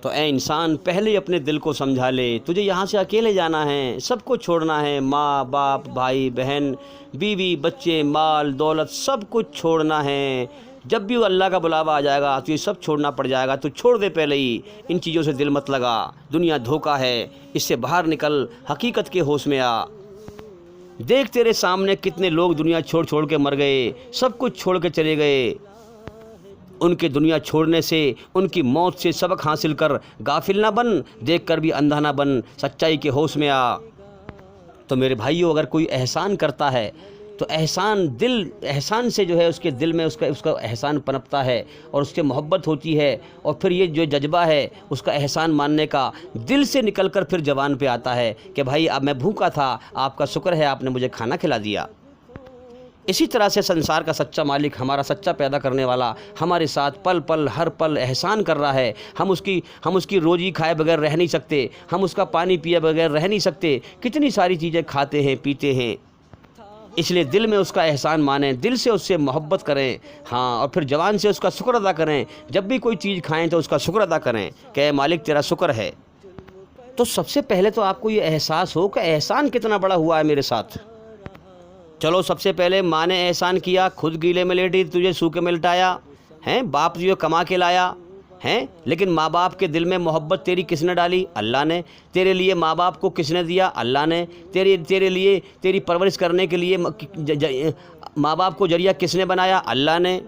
تو اے انسان، پہلے ہی اپنے دل کو سمجھا لے، تجھے یہاں سے اکیلے جانا ہے، سب کو چھوڑنا ہے، ماں باپ، بھائی بہن، بیوی بچے، مال دولت، سب کچھ چھوڑنا ہے۔ جب بھی وہ اللہ کا بلاوا آ جائے گا تو یہ سب چھوڑنا پڑ جائے گا، تو چھوڑ دے پہلے ہی، ان چیزوں سے دل مت لگا، دنیا دھوکہ ہے، اس سے باہر نکل، حقیقت کے ہوش میں آ۔ دیکھ تیرے سامنے کتنے لوگ دنیا چھوڑ کے مر گئے، سب کچھ چھوڑ کے چلے گئے۔ ان کے دنیا چھوڑنے سے، ان کی موت سے سبق حاصل کر، غافل نہ بن، دیکھ کر بھی اندھا نہ بن، سچائی کے ہوش میں آ۔ تو میرے بھائیو، اگر کوئی احسان کرتا ہے تو احسان سے جو ہے اس کے دل میں اس کا احسان پنپتا ہے اور اس سے محبت ہوتی ہے، اور پھر یہ جو جذبہ ہے اس کا احسان ماننے کا دل سے نکل کر پھر زبان پہ آتا ہے کہ بھائی اب میں بھوکا تھا، آپ کا شکر ہے آپ نے مجھے کھانا کھلا دیا۔ اسی طرح سے سنسار کا سچا مالک، ہمارا سچا پیدا کرنے والا، ہمارے ساتھ پل پل ہر پل احسان کر رہا ہے۔ ہم اس کی روزی کھائے بغیر رہ نہیں سکتے، ہم اس کا پانی پیے بغیر رہ نہیں سکتے، کتنی ساری چیزیں کھاتے ہیں پیتے ہیں، اس لیے دل میں اس کا احسان مانیں، دل سے اس سے محبت کریں، ہاں، اور پھر زبان سے اس کا شکر ادا کریں۔ جب بھی کوئی چیز کھائیں تو اس کا شکر ادا کریں کہ اے مالک تیرا شکر ہے۔ تو سب سے پہلے تو آپ کو یہ احساس ہو کہ احسان کتنا بڑا ہوا ہے میرے ساتھ۔ چلو، سب سے پہلے ماں نے احسان کیا، خود گیلے میں لیٹی، تجھے سوکھے میں لٹایا، باپ تجھے کما کے لایا، لیکن ماں باپ کے دل میں محبت تیری کس نے ڈالی؟ اللہ نے۔ تیرے لیے ماں باپ کو کس نے دیا؟ اللہ نے۔ تیرے لیے، تیری پرورش کرنے کے لیے ماں باپ کو ذریعہ کس نے بنایا؟ اللہ نے۔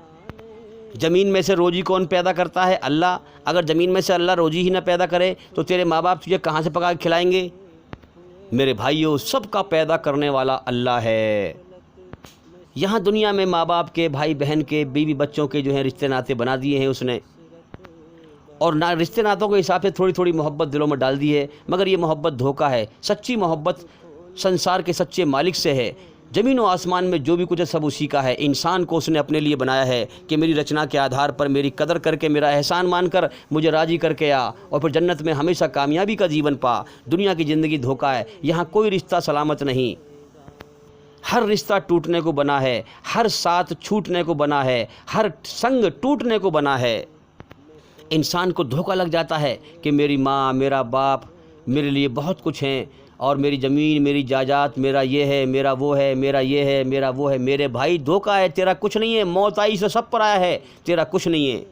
زمین میں سے روزی کون پیدا کرتا ہے؟ اللہ۔ اگر زمین میں سے اللہ روزی ہی نہ پیدا کرے تو تیرے ماں باپ تجھے کہاں سے پکا کے کھلائیں گے؟ میرے بھائیو، سب کا پیدا کرنے والا اللہ ہے۔ یہاں دنیا میں ماں باپ کے، بھائی بہن کے، بیوی بچوں کے جو ہیں رشتے ناطے بنا دیے ہیں اس نے، اور نہ رشتے ناتوں کے حساب سے تھوڑی تھوڑی محبت دلوں میں ڈال دی ہے، مگر یہ محبت دھوکہ ہے۔ سچی محبت سنسار کے سچے مالک سے ہے۔ زمین و آسمان میں جو بھی کچھ ہے سب اسی کا ہے۔ انسان کو اس نے اپنے لیے بنایا ہے کہ میری رچنا کے آدھار پر میری قدر کر کے، میرا احسان مان کر مجھے راضی کر کے آ، اور پھر جنت میں ہمیشہ کامیابی کا جیون پا۔ دنیا کی زندگی دھوکہ ہے، یہاں کوئی رشتہ سلامت نہیں، ہر رشتہ ٹوٹنے کو بنا ہے، ہر ساتھ چھوٹنے کو بنا ہے، ہر سنگ ٹوٹنے کو بنا ہے۔ انسان کو دھوکہ لگ جاتا ہے کہ میری ماں، میرا باپ میرے لیے بہت کچھ ہیں، اور میری زمین، میری جائیداد، میرا یہ ہے، میرا وہ ہے، میرا یہ ہے، میرا وہ ہے۔ میرے بھائی، دھوکہ ہے، تیرا کچھ نہیں ہے۔ موت آئی سے سب پر آیا ہے، تیرا کچھ نہیں ہے،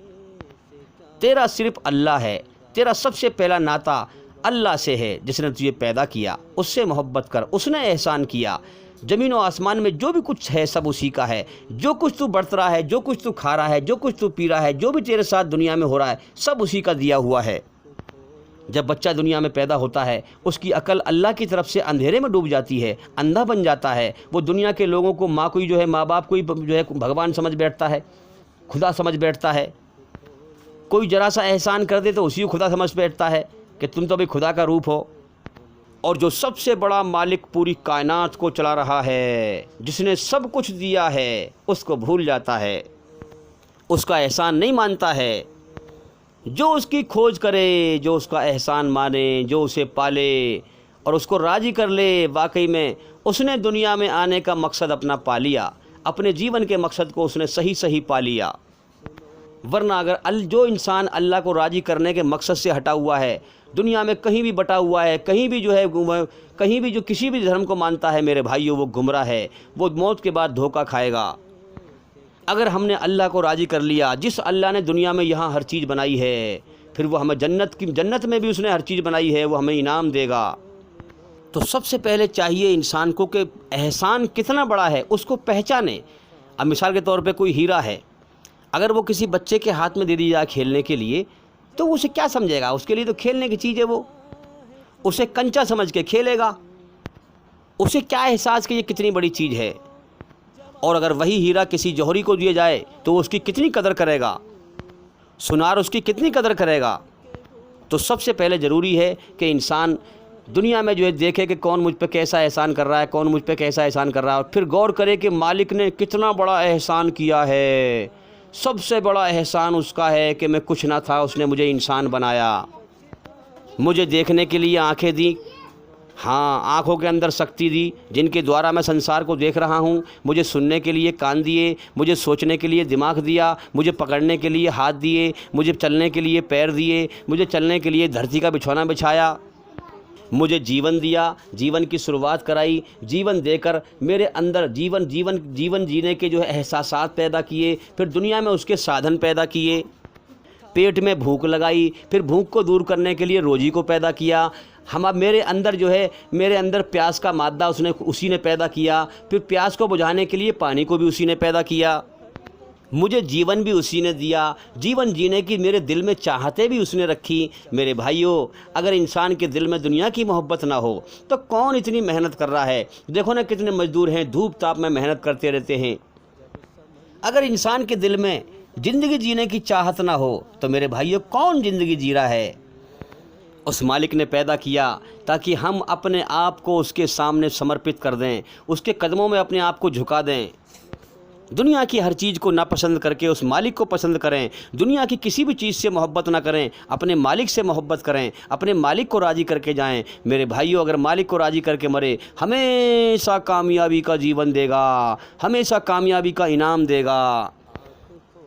تیرا صرف اللہ ہے۔ تیرا سب سے پہلا ناطہ اللہ سے ہے جس نے تجھے پیدا کیا، اس سے محبت کر، اس نے احسان کیا۔ زمین و آسمان میں جو بھی کچھ ہے سب اسی کا ہے۔ جو کچھ تو برت رہا ہے، جو کچھ تو کھا رہا ہے، جو کچھ تو پی رہا ہے، جو بھی تیرے ساتھ دنیا میں ہو رہا ہے، سب اسی کا دیا ہوا ہے۔ جب بچہ دنیا میں پیدا ہوتا ہے، اس کی عقل اللہ کی طرف سے اندھیرے میں ڈوب جاتی ہے، اندھا بن جاتا ہے۔ وہ دنیا کے لوگوں کو، ماں کو جو ہے، ماں باپ کو جو ہے بھگوان سمجھ بیٹھتا ہے، خدا سمجھ بیٹھتا ہے۔ کوئی ذرا سا احسان کر دے تو اسی کو خدا سمجھ بیٹھتا ہے کہ تم تو بھی خدا کا روپ ہو۔ اور جو سب سے بڑا مالک پوری کائنات کو چلا رہا ہے، جس نے سب کچھ دیا ہے، اس کو بھول جاتا ہے، اس کا احسان نہیں مانتا ہے۔ جو اس کی کھوج کرے، جو اس کا احسان مانے، جو اسے پالے اور اس کو راضی کر لے، واقعی میں اس نے دنیا میں آنے کا مقصد اپنا پا لیا، اپنے جیون کے مقصد کو اس نے صحیح پا لیا۔ ورنہ اگر جو انسان اللہ کو راضی کرنے کے مقصد سے ہٹا ہوا ہے، دنیا میں کہیں بھی بٹا ہوا ہے، کہیں بھی جو ہے کہیں بھی جو کسی بھی دھرم کو مانتا ہے، میرے بھائیوں وہ گمراہ ہے، وہ موت کے بعد دھوکہ کھائے گا۔ اگر ہم نے اللہ کو راضی کر لیا، جس اللہ نے دنیا میں یہاں ہر چیز بنائی ہے، پھر وہ ہمیں جنت میں بھی اس نے ہر چیز بنائی ہے، وہ ہمیں انعام دے گا۔ تو سب سے پہلے چاہیے انسان کو کہ احسان کتنا بڑا ہے اس کو پہچانے۔ اب مثال کے طور پہ کوئی ہیرا ہے، اگر وہ کسی بچے کے ہاتھ میں دے دی جائے کھیلنے کے لیے تو وہ اسے کیا سمجھے گا؟ اس کے لیے تو کھیلنے کی چیز ہے، وہ اسے کنچا سمجھ کے کھیلے گا، اسے کیا احساس کہ یہ کتنی بڑی چیز ہے۔ اور اگر وہی ہیرا کسی جوہری کو دیا جائے تو وہ اس کی کتنی قدر کرے گا، سنار اس کی کتنی قدر کرے گا۔ تو سب سے پہلے ضروری ہے کہ انسان دنیا میں جو ہے دیکھے کہ کون مجھ پہ کیسا احسان کر رہا ہے، کون مجھ پہ کیسا احسان کر رہا ہے، اور پھر غور کرے کہ مالک نے کتنا بڑا احسان کیا ہے۔ سب سے بڑا احسان اس کا ہے کہ میں کچھ نہ تھا، اس نے مجھے انسان بنایا، مجھے دیکھنے کے لیے آنکھیں دی، ہاں آنکھوں کے اندر شکتی دی جن کے دوارا میں سنسار کو دیکھ رہا ہوں، مجھے سننے کے لیے کان دیے، مجھے سوچنے کے لیے دماغ دیا، مجھے پکڑنے کے لیے ہاتھ دیے، مجھے چلنے کے لیے پیر دیے، مجھے چلنے کے لیے دھرتی کا بچھونا بچھایا، مجھے جیون دیا، جیون کی شروعات کرائی، جیون دے کر میرے اندر جیون جینے کے جو ہے احساسات پیدا کیے، پھر دنیا میں اس کے سادھن پیدا کیے، پیٹ میں بھوک لگائی، پھر بھوک کو دور کرنے کے لیے روزی کو پیدا کیا، میرے اندر پیاس کا مادہ اسی نے پیدا کیا، پھر پیاس کو بجھانے کے لیے پانی کو بھی اسی نے پیدا کیا، مجھے جیون بھی اسی نے دیا، جیون جینے کی میرے دل میں چاہتے بھی اس نے رکھی۔ میرے بھائیوں، اگر انسان کے دل میں دنیا کی محبت نہ ہو تو کون اتنی محنت کر رہا ہے؟ دیکھو نا کتنے مزدور ہیں، دھوپ تاپ میں محنت کرتے رہتے ہیں۔ اگر انسان کے دل میں زندگی جینے کی چاہت نہ ہو تو میرے بھائیوں کون زندگی جی رہا ہے؟ اس مالک نے پیدا کیا تاکہ ہم اپنے آپ کو اس کے سامنے سمرپت کر دیں، اس کے قدموں میں اپنے آپ کو جھکا دیں، دنیا کی ہر چیز کو ناپسند کر کے اس مالک کو پسند کریں، دنیا کی کسی بھی چیز سے محبت نہ کریں، اپنے مالک سے محبت کریں، اپنے مالک کو راضی کر کے جائیں۔ میرے بھائیوں، اگر مالک کو راضی کر کے مرے، ہمیشہ کامیابی کا جیون دے گا، ہمیشہ کامیابی کا انعام دے گا،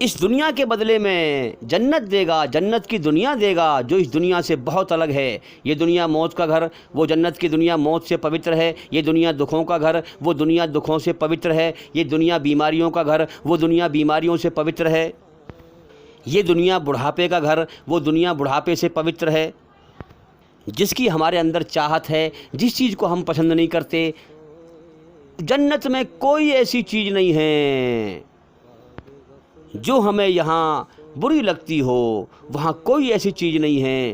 اس دنیا کے بدلے میں جنت دے گا، جنت کی دنیا دے گا جو اس دنیا سے بہت الگ ہے۔ یہ دنیا موت کا گھر، وہ جنت کی دنیا موت سے پوتر ہے۔ یہ دنیا دکھوں کا گھر، وہ دنیا دکھوں سے پوتر ہے۔ یہ دنیا بیماریوں کا گھر، وہ دنیا بیماریوں سے پوتر ہے۔ یہ دنیا بڑھاپے کا گھر، وہ دنیا بڑھاپے سے پوتر ہے۔ جس کی ہمارے اندر چاہت ہے، جس چیز کو ہم پسند نہیں کرتے، جنت میں کوئی ایسی چیز نہیں ہے جو ہمیں یہاں بری لگتی ہو، وہاں کوئی ایسی چیز نہیں ہے،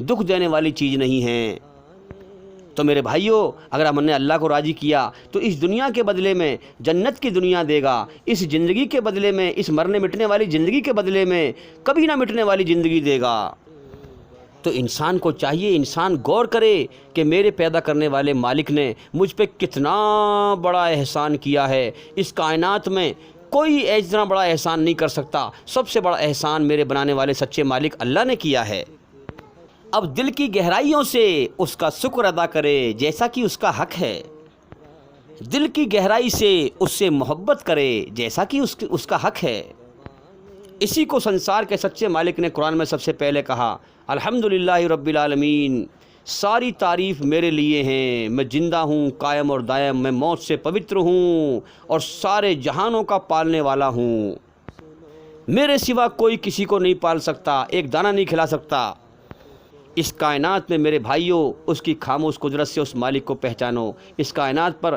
دکھ دینے والی چیز نہیں ہے۔ تو میرے بھائیوں، اگر ہم نے اللہ کو راضی کیا تو اس دنیا کے بدلے میں جنت کی دنیا دے گا، اس زندگی کے بدلے میں، اس مرنے مٹنے والی زندگی کے بدلے میں کبھی نہ مٹنے والی زندگی دے گا۔ تو انسان کو چاہیے، انسان غور کرے کہ میرے پیدا کرنے والے مالک نے مجھ پہ کتنا بڑا احسان کیا ہے۔ اس کائنات میں کوئی اتنا بڑا احسان نہیں کر سکتا، سب سے بڑا احسان میرے بنانے والے سچے مالک اللہ نے کیا ہے۔ اب دل کی گہرائیوں سے اس کا شکر ادا کرے جیسا کہ اس کا حق ہے، دل کی گہرائی سے اس سے محبت کرے جیسا کہ اس کا حق ہے۔ اسی کو سنسار کے سچے مالک نے قرآن میں سب سے پہلے کہا، الحمدللہ رب العالمین، ساری تعریف میرے لیے ہیں، میں زندہ ہوں، قائم اور دائم، میں موت سے پوتر ہوں اور سارے جہانوں کا پالنے والا ہوں۔ میرے سوا کوئی کسی کو نہیں پال سکتا، ایک دانہ نہیں کھلا سکتا۔ اس کائنات میں میرے بھائیوں، اس کی خاموش قدرت سے اس مالک کو پہچانو۔ اس کائنات پر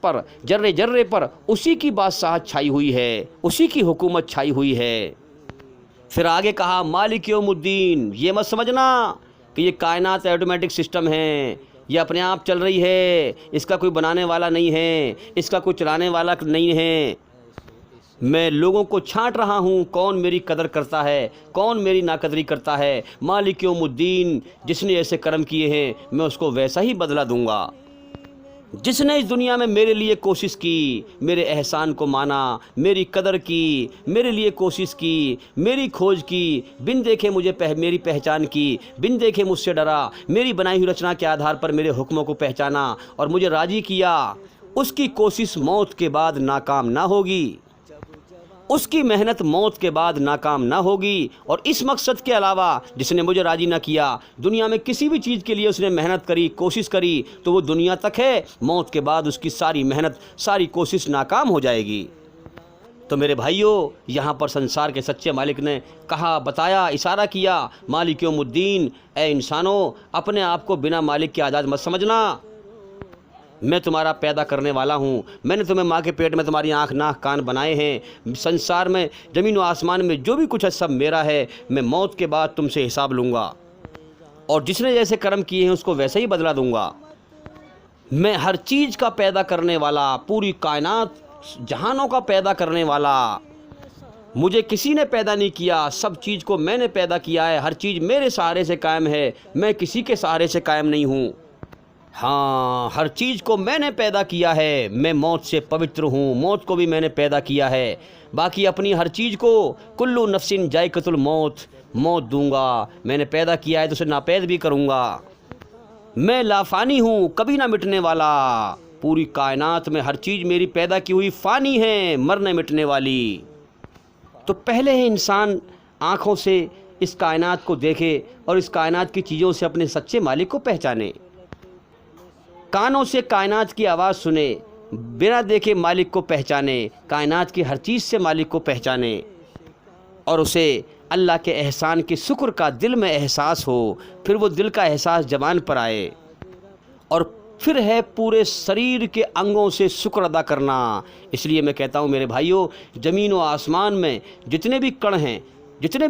پر، جرے جرے پر اسی کی بادشاہت چھائی ہوئی ہے، اسی کی حکومت چھائی ہوئی ہے۔ پھر آگے کہا مالک یوم الدین، یہ مت سمجھنا کہ یہ کائنات آٹومیٹک سسٹم ہے، یہ اپنے آپ چل رہی ہے، اس کا کوئی بنانے والا نہیں ہے، اس کا کوئی چلانے والا نہیں ہے۔ میں لوگوں کو چھانٹ رہا ہوں، کون میری قدر کرتا ہے، کون میری ناقدری کرتا ہے۔ مالک یوم الدین، جس نے ایسے کرم کیے ہیں میں اس کو ویسا ہی بدلہ دوں گا۔ جس نے اس دنیا میں میرے لیے کوشش کی، میرے احسان کو مانا، میری قدر کی، میرے لیے کوشش کی، میری کھوج کی، بن دیکھے مجھے میری پہچان کی، بن دیکھے مجھ سے ڈرا، میری بنائی ہوئی رچنا کے آدھار پر میرے حکموں کو پہچانا اور مجھے راضی کیا، اس کی کوشش موت کے بعد ناکام نہ ہوگی۔ اس کی محنت موت کے بعد ناکام نہ ہوگی، اور اس مقصد کے علاوہ جس نے مجھے راضی نہ کیا، دنیا میں کسی بھی چیز کے لیے اس نے محنت کری، کوشش کری، تو وہ دنیا تک ہے، موت کے بعد اس کی ساری محنت، ساری کوشش ناکام ہو جائے گی۔ تو میرے بھائیوں، یہاں پر سنسار کے سچے مالک نے کہا، بتایا، اشارہ کیا، مالک یوم الدین، اے انسانوں، اپنے آپ کو بنا مالک کے آزاد مت سمجھنا، میں تمہارا پیدا کرنے والا ہوں، میں نے تمہیں ماں کے پیٹ میں تمہاری آنکھ ناک کان بنائے ہیں، سنسار میں زمین و آسمان میں جو بھی کچھ ہے سب میرا ہے، میں موت کے بعد تم سے حساب لوں گا، اور جس نے جیسے کرم کیے ہیں اس کو ویسے ہی بدلہ دوں گا۔ میں ہر چیز کا پیدا کرنے والا، پوری کائنات جہانوں کا پیدا کرنے والا، مجھے کسی نے پیدا نہیں کیا، سب چیز کو میں نے پیدا کیا ہے، ہر چیز میرے سہارے سے قائم ہے، میں کسی کے سہارے سے قائم نہیں ہوں۔ ہاں، ہر چیز کو میں نے پیدا کیا ہے، میں موت سے پوتر ہوں، موت کو بھی میں نے پیدا کیا ہے، باقی اپنی ہر چیز کو کلو نفس ذائقۃ الموت، موت دوں گا، میں نے پیدا کیا ہے تو اسے ناپید بھی کروں گا۔ میں لافانی ہوں، کبھی نہ مٹنے والا، پوری کائنات میں ہر چیز میری پیدا کی ہوئی فانی ہے، مرنے مٹنے والی۔ تو پہلے ہے انسان آنکھوں سے اس کائنات کو دیکھے اور اس کائنات کی چیزوں سے اپنے سچے مالک کو پہچانے، کانوں سے کائنات کی آواز سنے، بنا دیکھے مالک کو پہچانے، کائنات کی ہر چیز سے مالک کو پہچانے، اور اسے اللہ کے احسان کے شکر کا دل میں احساس ہو، پھر وہ دل کا احساس زبان پر آئے، اور پھر ہے پورے شریر کے انگوں سے شکر ادا کرنا۔ اس لیے میں کہتا ہوں میرے بھائیوں، زمین و آسمان میں جتنے بھی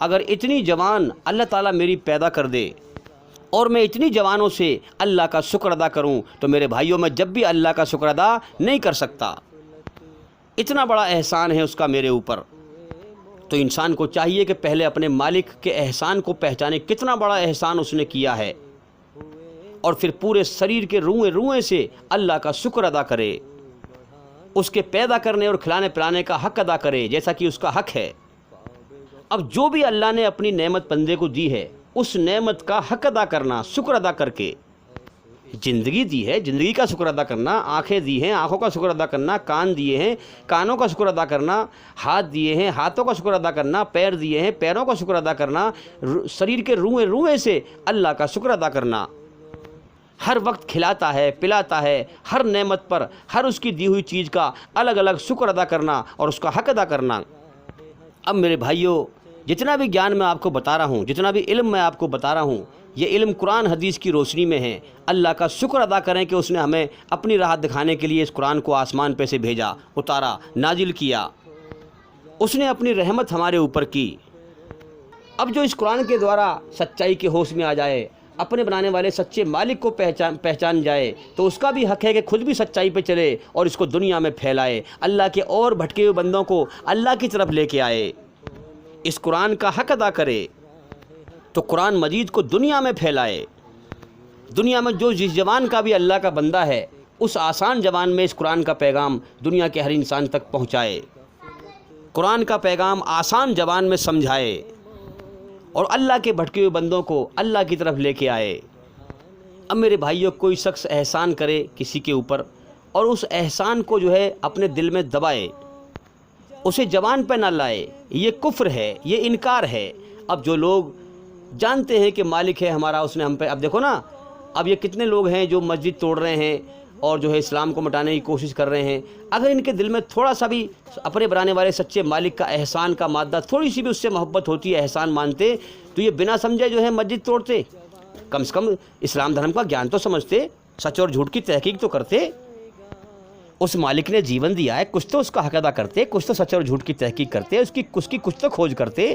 اگر اتنی جوان اللہ تعالیٰ میری پیدا کر دے اور میں اتنی جوانوں سے اللہ کا شکر ادا کروں، تو میرے بھائیوں میں جب بھی اللہ کا شکر ادا نہیں کر سکتا، اتنا بڑا احسان ہے اس کا میرے اوپر۔ تو انسان کو چاہیے کہ پہلے اپنے مالک کے احسان کو پہچانے، کتنا بڑا احسان اس نے کیا ہے، اور پھر پورے شریر کے روئیں روئیں سے اللہ کا شکر ادا کرے، اس کے پیدا کرنے اور کھلانے پلانے کا حق ادا کرے جیسا کہ اس کا حق ہے۔ اب جو بھی اللہ نے اپنی نعمت بندے کو دی ہے، اس نعمت کا حق ادا کرنا، شکر ادا کر کے، زندگی دی ہے، زندگی کا شکر ادا کرنا، آنکھیں دی ہیں، آنکھوں کا شکر ادا کرنا، کان دیے ہیں، کانوں کا شکر ادا کرنا، ہاتھ دیے ہیں، ہاتھوں کا شکر ادا کرنا، پیر دیے ہیں، پیروں کا شکر ادا کرنا، شریر کے روئیں روئیں سے اللہ کا شکر ادا کرنا، ہر وقت کھلاتا ہے، پلاتا ہے، ہر نعمت پر، ہر اس کی دی ہوئی چیز کا الگ الگ شکر ادا کرنا اور اس کا حق ادا کرنا۔ اب میرے بھائیوں، جتنا بھی گیان میں آپ کو بتا رہا ہوں، جتنا بھی علم میں آپ کو بتا رہا ہوں، یہ علم قرآن حدیث کی روشنی میں ہے۔ اللہ کا شکر ادا کریں کہ اس نے ہمیں اپنی راہ دکھانے کے لیے اس قرآن کو آسمان پہ سے بھیجا، اتارا، نازل کیا، اس نے اپنی رحمت ہمارے اوپر کی۔ اب جو اس قرآن کے دوارا سچائی کے ہوش میں آ جائے، اپنے بنانے والے سچے مالک کو پہچان جائے، تو اس کا بھی حق ہے کہ خود بھی سچائی پہ چلے اور اس کو دنیا میں پھیلائے، اللہ کے اور بھٹکے ہوئے بندوں کو اللہ کی طرف لے کے آئے، اس قرآن کا حق ادا کرے، تو قرآن مجید کو دنیا میں پھیلائے۔ دنیا میں جو جس زبان کا بھی اللہ کا بندہ ہے، اس آسان زبان میں اس قرآن کا پیغام دنیا کے ہر انسان تک پہنچائے، قرآن کا پیغام آسان زبان میں سمجھائے، اور اللہ کے بھٹکے ہوئے بندوں کو اللہ کی طرف لے کے آئے۔ اب میرے بھائیوں، کوئی شخص احسان کرے کسی کے اوپر اور اس احسان کو جو ہے اپنے دل میں دبائے، اسے زبان پہ نہ لائے، یہ کفر ہے، یہ انکار ہے۔ اب جو لوگ جانتے ہیں کہ مالک ہے ہمارا، اس نے ہم پہ، اب دیکھو نا، اب یہ کتنے لوگ ہیں جو مسجد توڑ رہے ہیں اور جو ہے اسلام کو مٹانے کی کوشش کر رہے ہیں، اگر ان کے دل میں تھوڑا سا بھی اپنے بنانے والے سچے مالک کا احسان کا مادہ، تھوڑی سی بھی اس سے محبت ہوتی ہے، احسان مانتے، تو یہ بنا سمجھے جو ہے مسجد توڑتے، کم سے کم اسلام دھرم کا گیان تو سمجھتے، سچ اور جھوٹ کی تحقیق تو کرتے، اس مالک نے جیون دیا ہے، کچھ تو اس کا حق ادا کرتے، کچھ تو سچ اور جھوٹ کی تحقیق کرتے، اس کی کچھ تو کھوج کرتے۔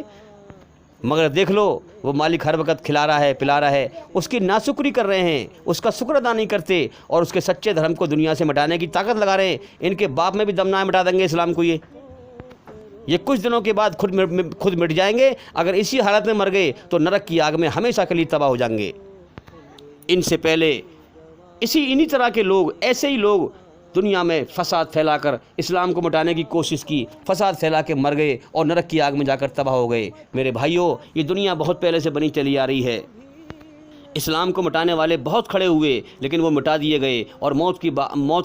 مگر دیکھ لو، وہ مالک ہر وقت کھلا رہا ہے، پلا رہا ہے، اس کی ناشکری کر رہے ہیں، اس کا شکر ادا نہیں کرتے، اور اس کے سچے دھرم کو دنیا سے مٹانے کی طاقت لگا رہے ہیں۔ ان کے باپ میں بھی دم نہ مٹا دیں گے اسلام کو، یہ کچھ دنوں کے بعد خود مٹ جائیں گے۔ اگر اسی حالت میں مر گئے تو نرک کی آگ میں ہمیشہ کے لیے تباہ ہو جائیں گے۔ ان سے پہلے انہی طرح کے لوگ، ایسے ہی لوگ دنیا میں فساد پھیلا کر اسلام کو مٹانے کی کوشش کی، فساد پھیلا کے مر گئے اور نرک کی آگ میں جا کر تباہ ہو گئے۔ میرے بھائیوں، یہ دنیا بہت پہلے سے بنی چلی آ رہی ہے، اسلام کو مٹانے والے بہت کھڑے ہوئے، لیکن وہ مٹا دیے گئے اور موت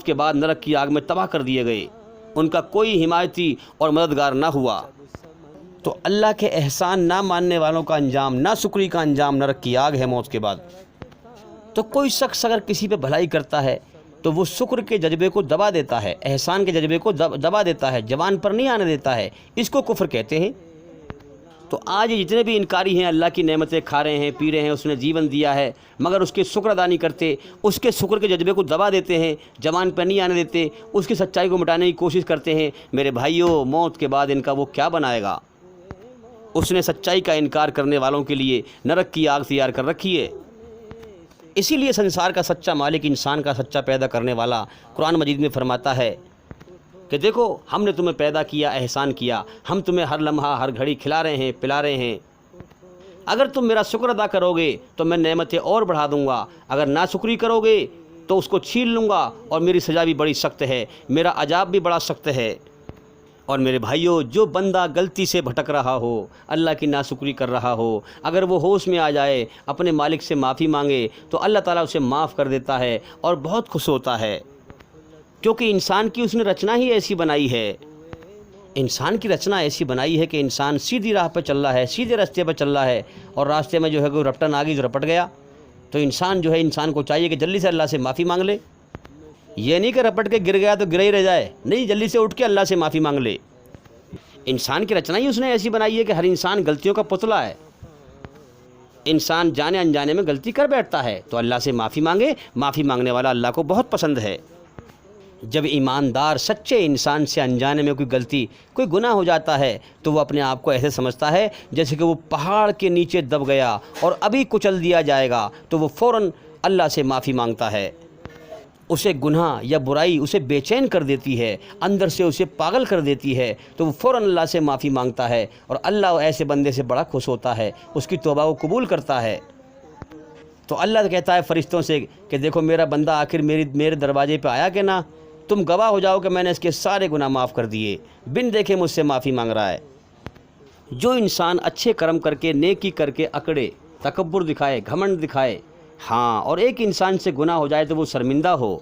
کے بعد نرک کی آگ میں تباہ کر دیے گئے۔ ان کا کوئی حمایتی اور مددگار نہ ہوا۔ تو اللہ کے احسان نہ ماننے والوں کا انجام، نہ شکری کا انجام نرک کی آگ ہے موت کے بعد۔ تو کوئی شخص اگر کسی پہ بھلائی کرتا ہے تو وہ شکر کے جذبے کو دبا دیتا ہے، احسان کے جذبے کو دبا دیتا ہے، زبان پر نہیں آنے دیتا ہے، اس کو کفر کہتے ہیں۔ تو آج جتنے بھی انکاری ہیں، اللہ کی نعمتیں کھا رہے ہیں، پی رہے ہیں، اس نے جیون دیا ہے، مگر اس کے شکر ادا نہیں کرتے، اس کے شکر کے جذبے کو دبا دیتے ہیں، زبان پہ نہیں آنے دیتے، اس کی سچائی کو مٹانے کی کوشش کرتے ہیں، میرے بھائیوں موت کے بعد ان کا وہ کیا بنائے گا؟ اس نے سچائی کا انکار کرنے والوں کے لیے نرک کی آگ تیار کر رکھی ہے۔ اسی لیے سنسار کا سچا مالک، انسان کا سچا پیدا کرنے والا قرآن مجید میں فرماتا ہے کہ دیکھو ہم نے تمہیں پیدا کیا، احسان کیا، ہم تمہیں ہر لمحہ ہر گھڑی کھلا رہے ہیں، پلا رہے ہیں، اگر تم میرا شکر ادا کرو گے تو میں نعمتیں اور بڑھا دوں گا، اگر ناشکری کرو گے تو اس کو چھین لوں گا، اور میری سزا بھی بڑی سخت ہے، میرا عذاب بھی بڑا سخت ہے۔ اور میرے بھائیوں، جو بندہ غلطی سے بھٹک رہا ہو، اللہ کی ناشکری کر رہا ہو، اگر وہ ہوش میں آ جائے، اپنے مالک سے معافی مانگے تو اللہ تعالیٰ اسے معاف کر دیتا ہے اور بہت خوش ہوتا ہے، کیونکہ انسان کی اس نے رچنا ہی ایسی بنائی ہے۔ انسان کی رچنا ایسی بنائی ہے کہ انسان سیدھی راہ پہ چل رہا ہے، سیدھے راستے پہ چل رہا ہے، اور راستے میں جو ہے کوئی رپٹن آ گئی جو رپٹ گیا، تو انسان کو چاہیے کہ جلدی سے اللہ سے معافی مانگ لے۔ یہ نہیں کہ رپٹ کے گر گیا تو گرے ہی رہ جائے، نہیں، جلدی سے اٹھ کے اللہ سے معافی مانگ لے۔ انسان کی رچنا ہی اس نے ایسی بنائی ہے کہ ہر انسان غلطیوں کا پتلا ہے، انسان جانے انجانے میں غلطی کر بیٹھتا ہے، تو اللہ سے معافی مانگے، معافی مانگنے والا اللہ کو بہت پسند ہے۔ جب ایماندار سچے انسان سے انجانے میں کوئی غلطی، کوئی گناہ ہو جاتا ہے تو وہ اپنے آپ کو ایسے سمجھتا ہے جیسے کہ وہ پہاڑ کے نیچے دب گیا اور ابھی کچل دیا جائے گا، تو وہ فوراً اللہ سے معافی مانگتا ہے۔ اسے گناہ یا برائی اسے بے چین کر دیتی ہے، اندر سے اسے پاگل کر دیتی ہے، تو وہ فوراً اللہ سے معافی مانگتا ہے، اور اللہ ایسے بندے سے بڑا خوش ہوتا ہے، اس کی توبہ کو قبول کرتا ہے۔ تو اللہ کہتا ہے فرشتوں سے کہ دیکھو میرا بندہ آخر میرے دروازے پہ آیا کہ نہ، تم گواہ ہو جاؤ کہ میں نے اس کے سارے گناہ معاف کر دیے، بن دیکھے مجھ سے معافی مانگ رہا ہے۔ جو انسان اچھے کرم کر کے، نیکی کر کے اکڑے، تکبر دکھائے، گھمنڈ دکھائے، ہاں، اور ایک انسان سے گناہ ہو جائے تو وہ شرمندہ ہو،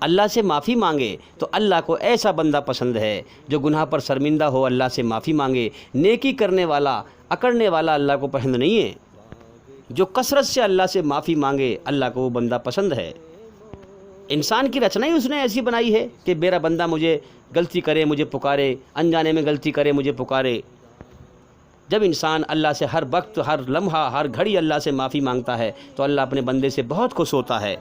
اللہ سے معافی مانگے، تو اللہ کو ایسا بندہ پسند ہے جو گناہ پر شرمندہ ہو، اللہ سے معافی مانگے۔ نیکی کرنے والا، اکڑنے والا اللہ کو پسند نہیں ہے، جو کثرت سے اللہ سے معافی مانگے اللہ کو وہ بندہ پسند ہے۔ انسان کی رچنا ہی اس نے ایسی بنائی ہے کہ میرا بندہ مجھے غلطی کرے، مجھے پکارے، انجانے میں غلطی کرے، مجھے پکارے۔ جب انسان اللہ سے ہر وقت، ہر لمحہ، ہر گھڑی اللہ سے معافی مانگتا ہے تو اللہ اپنے بندے سے بہت خوش ہوتا ہے۔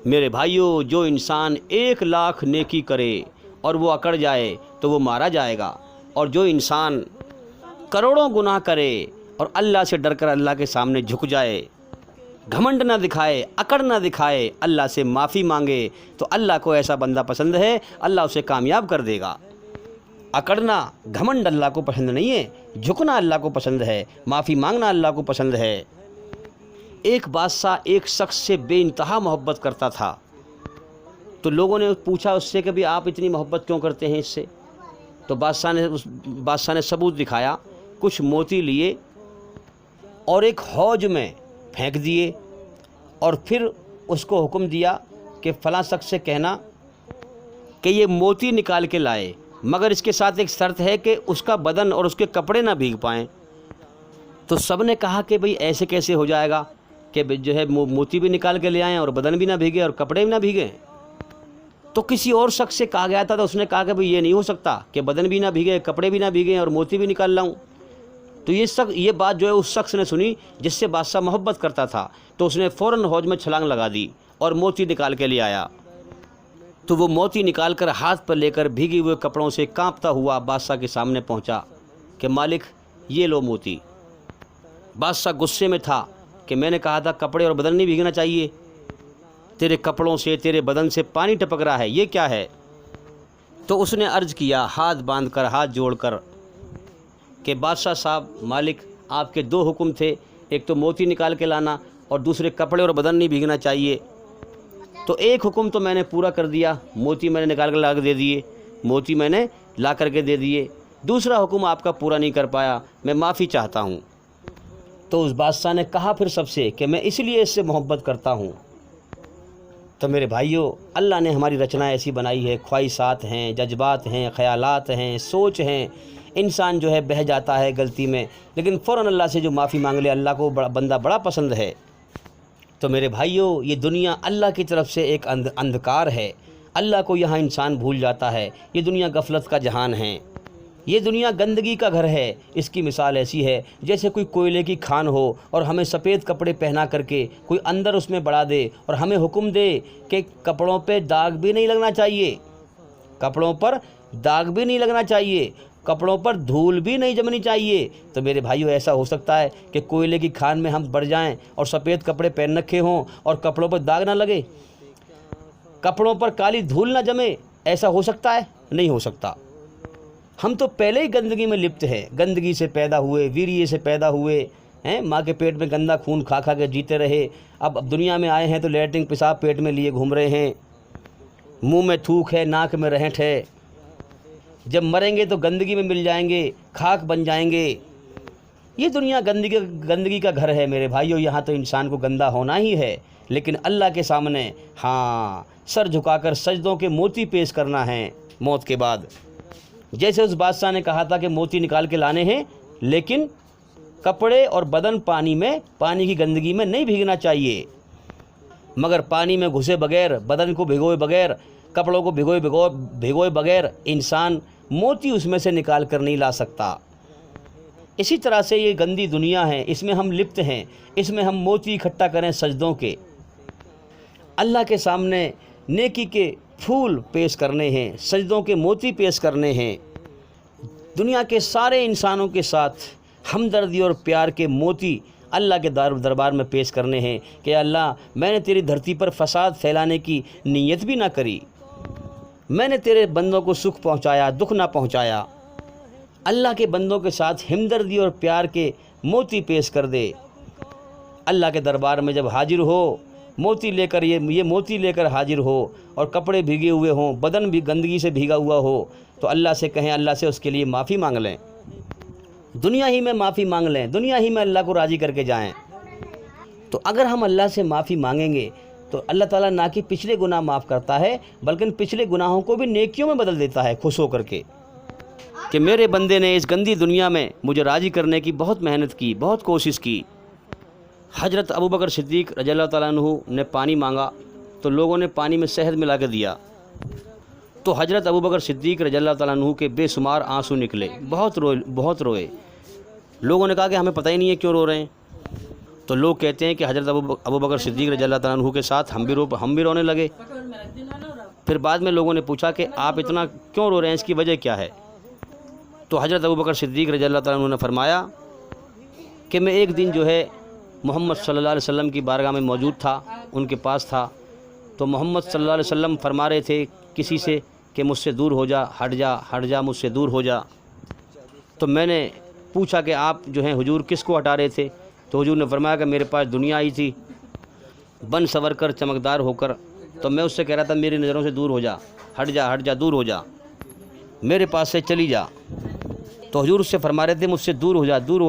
میرے بھائیوں، جو انسان 1,00,000 نیکی کرے اور وہ اکڑ جائے تو وہ مارا جائے گا، اور جو انسان کروڑوں گناہ کرے اور اللہ سے ڈر کر اللہ کے سامنے جھک جائے، گھمنڈ نہ دکھائے، اکڑ نہ دکھائے، اللہ سے معافی مانگے، تو اللہ کو ایسا بندہ پسند ہے، اللہ اسے کامیاب کر دے گا۔ اکڑنا، گھمنڈ اللہ کو پسند نہیں ہے، جھکنا اللہ کو پسند ہے، معافی مانگنا اللہ کو پسند ہے۔ ایک بادشاہ ایک شخص سے بے انتہا محبت کرتا تھا، تو لوگوں نے پوچھا اس سے کہ بھی آپ اتنی محبت کیوں کرتے ہیں اس سے؟ تو بادشاہ نے ثبوت دکھایا، کچھ موتی لیے اور ایک حوض میں پھینک دیے، اور پھر اس کو حکم دیا کہ فلاں شخص سے کہنا کہ یہ موتی نکال کے لائے، مگر اس کے ساتھ ایک شرط ہے کہ اس کا بدن اور اس کے کپڑے نہ بھیگ پائیں۔ تو سب نے کہا کہ بھئی ایسے کیسے ہو جائے گا کہ جو ہے موتی بھی نکال کے لے آئیں اور بدن بھی نہ بھیگے اور کپڑے بھی نہ بھیگیں؟ تو کسی اور شخص سے کہا گیا تھا، تو اس نے کہا کہ بھئی یہ نہیں ہو سکتا کہ بدن بھی نہ بھیگے، کپڑے بھی نہ بھیگیں اور موتی بھی نکال لاؤں۔ تو یہ بات جو ہے اس شخص نے سنی جس سے بادشاہ محبت کرتا تھا، تو اس نے فوراً حوض میں چھلانگ لگا دی اور موتی نکال کے لے آیا۔ تو وہ موتی نکال کر ہاتھ پر لے کر بھیگے ہوئے کپڑوں سے کانپتا ہوا بادشاہ کے سامنے پہنچا کہ مالک یہ لو موتی۔ بادشاہ غصے میں تھا کہ میں نے کہا تھا کپڑے اور بدن نہیں بھیگنا چاہیے، تیرے کپڑوں سے، تیرے بدن سے پانی ٹپک رہا ہے، یہ کیا ہے؟ تو اس نے عرض کیا ہاتھ باندھ کر، ہاتھ جوڑ کر کہ بادشاہ صاحب، مالک، آپ کے 2 حکم تھے، ایک تو موتی نکال کے لانا اور دوسرے کپڑے اور بدن نہیں بھیگنا چاہیے۔ تو ایک حکم تو میں نے پورا کر دیا، موتی میں نے نکال کر لا کے دے دیے، موتی میں نے لا کر کے دے دیے، دوسرا حکم آپ کا پورا نہیں کر پایا، میں معافی چاہتا ہوں۔ تو اس بادشاہ نے کہا پھر سب سے کہ میں اس لیے اس سے محبت کرتا ہوں تو میرے بھائیوں، اللہ نے ہماری رچنا ایسی بنائی ہے، خواہشات ہیں، جذبات ہیں، خیالات ہیں، سوچ ہیں، انسان جو ہے بہہ جاتا ہے غلطی میں، لیکن فوراً اللہ سے جو معافی مانگ لے، اللہ کو بندہ بڑا پسند ہے۔ تو میرے بھائیوں، یہ دنیا اللہ کی طرف سے ایک اندھکار ہے، اللہ کو یہاں انسان بھول جاتا ہے، یہ دنیا غفلت کا جہان ہے، یہ دنیا گندگی کا گھر ہے۔ اس کی مثال ایسی ہے جیسے کوئی کوئلے کی کھان ہو اور ہمیں سفید کپڑے پہنا کر کے کوئی اندر اس میں بڑھا دے اور ہمیں حکم دے کہ کپڑوں پہ داغ بھی نہیں لگنا چاہیے، کپڑوں پر داغ بھی نہیں لگنا چاہیے، کپڑوں پر دھول بھی نہیں جمنی چاہیے۔ تو میرے بھائیوں، ایسا ہو سکتا ہے کہ کوئلے کی کھان میں ہم بڑھ جائیں اور سفید کپڑے پہن رکھے ہوں اور کپڑوں پر داغ نہ لگے، کپڑوں پر کالی دھول نہ جمے؟ ایسا ہو سکتا ہے؟ نہیں ہو سکتا۔ ہم تو پہلے ہی گندگی میں لپت ہیں، گندگی سے پیدا ہوئے، ویریے سے پیدا ہوئے ہیں، ماں کے پیٹ میں گندا خون کھا کھا کے جیتے رہے، اب دنیا میں آئے ہیں تو لیٹرنگ پیشاب پیٹ میں لیے گھوم رہے ہیں، منہ میں تھوک ہے، ناک میں رہنٹ ہے، جب مریں گے تو گندگی میں مل جائیں گے، خاک بن جائیں گے۔ یہ دنیا گندگی کا گھر ہے میرے بھائیوں، یہاں تو انسان کو گندا ہونا ہی ہے، لیکن اللہ کے سامنے سر جھکا کر سجدوں کے موتی پیش کرنا ہے موت کے بعد۔ جیسے اس بادشاہ نے کہا تھا کہ موتی نکال کے لانے ہیں، لیکن کپڑے اور بدن پانی کی گندگی میں نہیں بھیگنا چاہیے، مگر پانی میں گھسے بغیر، بدن کو بھگوئے بغیر، کپڑوں کو بھگوئے بغیر انسان موتی اس میں سے نکال کر نہیں لا سکتا۔ اسی طرح سے یہ گندی دنیا ہے، اس میں ہم لپت ہیں، اس میں ہم موتی اکٹھا کریں سجدوں کے، اللہ کے سامنے نیکی کے پھول پیش کرنے ہیں، سجدوں کے موتی پیش کرنے ہیں، دنیا کے سارے انسانوں کے ساتھ ہمدردی اور پیار کے موتی اللہ کے دربار میں پیش کرنے ہیں کہ اللہ، میں نے تیری دھرتی پر فساد پھیلانے کی نیت بھی نہ کری، میں نے تیرے بندوں کو سکھ پہنچایا، دکھ نہ پہنچایا۔ اللہ کے بندوں کے ساتھ ہمدردی اور پیار کے موتی پیش کر دے۔ اللہ کے دربار میں جب حاضر ہو، موتی لے کر یہ موتی لے کر حاضر ہو اور کپڑے بھیگے ہوئے ہوں، بدن بھی گندگی سے بھیگا ہوا ہو، تو اللہ سے کہیں، اللہ سے اس کے لیے معافی مانگ لیں، دنیا ہی میں معافی مانگ لیں، دنیا ہی میں اللہ کو راضی کر کے جائیں۔ تو اگر ہم اللہ سے معافی مانگیں گے تو اللہ تعالیٰ نہ کہ پچھلے گناہ معاف کرتا ہے، بلکہ پچھلے گناہوں کو بھی نیکیوں میں بدل دیتا ہے، خوش ہو کر کے کہ میرے بندے نے اس گندی دنیا میں مجھے راضی کرنے کی بہت محنت کی، بہت کوشش کی۔ حضرت ابوبکر صدیق رضی اللہ تعالیٰ عنہ نے پانی مانگا تو لوگوں نے پانی میں شہد ملا کے دیا، تو حضرت ابوبکر صدیق رضی اللہ تعالیٰ عنہ کے بے شمار آنسو نکلے، بہت روئے۔ لوگوں نے کہا کہ ہمیں پتہ ہی نہیں ہے کیوں رو رہے ہیں، تو لوگ کہتے ہیں کہ حضرت ابوبکر صدیق رضی اللہ تعالیٰ عنہ کے ساتھ ہم بھی رونے لگے۔ پھر بعد میں لوگوں نے پوچھا کہ آپ اتنا کیوں رو رہے ہیں، اس کی وجہ کیا ہے؟ تو حضرت ابوبکر صدیق رضی اللہ تعالیٰ عنہ نے فرمایا کہ میں ایک دن جو ہے محمد صلی اللہ علیہ وسلم کی بارگاہ میں موجود تھا، ان کے پاس تھا، تو محمد صلی اللہ علیہ وسلم فرما رہے تھے کسی سے کہ مجھ سے دور ہو جا، ہٹ جا مجھ سے دور ہو جا۔ تو میں نے پوچھا کہ آپ جو ہیں حضور کس کو ہٹا رہے تھے؟ تو حضور نے فرمایا کہ میرے پاس دنیا آئی تھی بن سور کر، چمکدار ہو کر، تو میں اس سے کہہ رہا تھا میری نظروں سے دور ہو جا، ہٹ جا دور ہو جا، میرے پاس سے چلی جا۔ تو حضور اس سے فرما رہے تھے مجھ سے دور ہو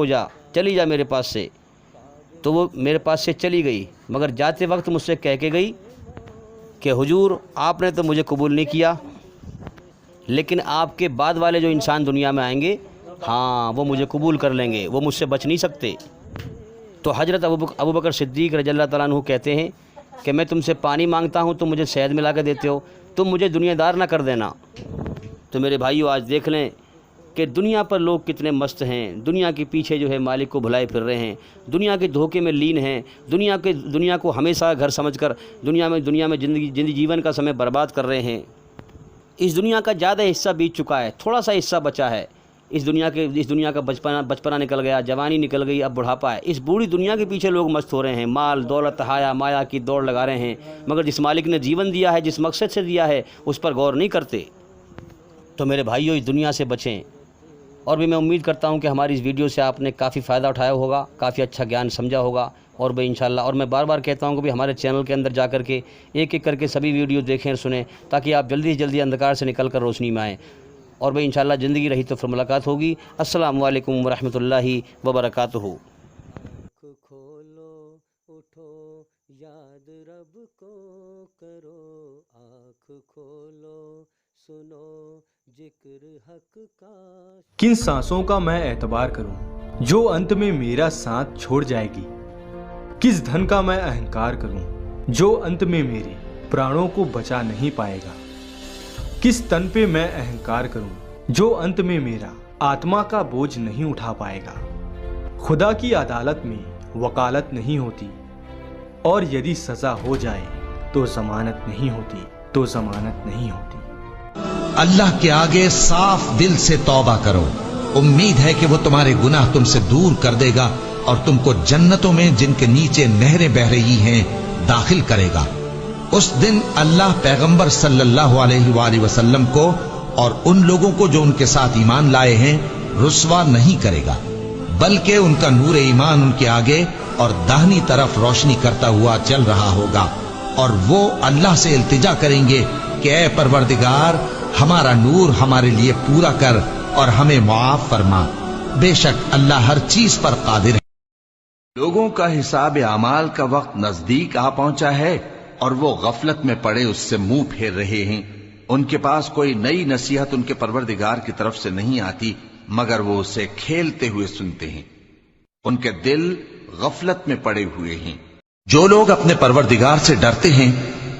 جا، چلی جا میرے پاس سے۔ تو وہ میرے پاس سے چلی گئی، مگر جاتے وقت مجھ سے کہہ کے گئی کہ حضور آپ نے تو مجھے قبول نہیں کیا، لیکن آپ کے بعد والے جو انسان دنیا میں آئیں گے وہ مجھے قبول کر لیں گے، وہ مجھ سے بچ نہیں سکتے۔ تو حضرت ابوبکر صدیق رضی اللہ تعالیٰ عنہ کہتے ہیں کہ میں تم سے پانی مانگتا ہوں، تم مجھے شہد ملا کے دیتے ہو، تم مجھے دنیا دار نہ کر دینا۔ تو میرے بھائیو، آج دیکھ لیں کہ دنیا پر لوگ کتنے مست ہیں، دنیا کے پیچھے جو ہے مالک کو بھلائے پھر رہے ہیں، دنیا کے دھوکے میں لین ہیں، دنیا کو ہمیشہ گھر سمجھ کر دنیا میں جیون کا سمے برباد کر رہے ہیں۔ اس دنیا کا زیادہ حصہ بیت چکا ہے، تھوڑا سا حصہ بچا ہے۔ اس دنیا کا بچپنا نکل گیا، جوانی نکل گئی، اب بڑھاپا ہے۔ اس بوڑھی دنیا کے پیچھے لوگ مست ہو رہے ہیں، مال دولت حیا مایا کی دوڑ لگا رہے ہیں، مگر جس مالک نے جیون دیا ہے، جس مقصد سے دیا ہے، اس پر غور نہیں کرتے۔ تو میرے بھائیوں، اس دنیا سے بچیں۔ اور بھی میں امید کرتا ہوں کہ ہماری اس ویڈیو سے آپ نے کافی فائدہ اٹھایا ہوگا، کافی اچھا گیان سمجھا ہوگا، اور بھائی انشاءاللہ، اور میں بار بار کہتا ہوں کہ بھی ہمارے چینل کے اندر جا کر کے ایک ایک کر کے سبھی ویڈیو دیکھیں اور سنیں، تاکہ آپ جلدی سے جلدی اندھکار سے نکل کر روشنی میں آئیں۔ اور بھائی انشاءاللہ زندگی رہی تو پھر ملاقات ہوگی۔ السلام علیکم ورحمۃ اللہ وبرکاتہ۔ کھولو اٹھو یاد رب کو کرو آنکھ کھولو سنو ذکر حق کا. کن سانسوں کا میں اعتبار کروں جو انت میں میرا ساتھ چھوڑ جائے گی؟ کس دھن کا میں اہنکار کروں جو انت میں میرے پرانوں کو بچا نہیں پائے گا؟ کس تن پہ میں اہنکار کروں جو انت میں میرا آتما کا بوجھ نہیں اٹھا پائے گا؟ خدا کی عدالت میں وکالت نہیں ہوتی، اور یدی سزا ہو جائے تو ضمانت نہیں ہوتی، تو ضمانت نہیں ہوتی. اللہ کے آگے صاف دل سے توبہ کرو، امید ہے کہ وہ تمہارے گناہ تم سے دور کر دے گا اور تم کو جنتوں میں جن کے نیچے نہریں بہ رہی ہیں داخل کرے گا. اس دن اللہ پیغمبر صلی اللہ علیہ وآلہ وسلم کو اور ان لوگوں کو جو ان کے ساتھ ایمان لائے ہیں رسوا نہیں کرے گا، بلکہ ان کا نور ایمان ان کے آگے اور داہنی طرف روشنی کرتا ہوا چل رہا ہوگا، اور وہ اللہ سے التجا کریں گے کہ اے پروردگار ہمارا نور ہمارے لیے پورا کر اور ہمیں معاف فرما، بے شک اللہ ہر چیز پر قادر ہے. لوگوں کا حساب اعمال کا وقت نزدیک آ پہنچا ہے اور وہ غفلت میں پڑے اس سے منہ پھیر رہے ہیں. ان کے پاس کوئی نئی نصیحت ان کے پروردگار کی طرف سے نہیں آتی مگر وہ اسے کھیلتے ہوئے سنتے ہیں. ان کے دل غفلت میں پڑے ہوئے ہیں. جو لوگ اپنے پروردگار سے ڈرتے ہیں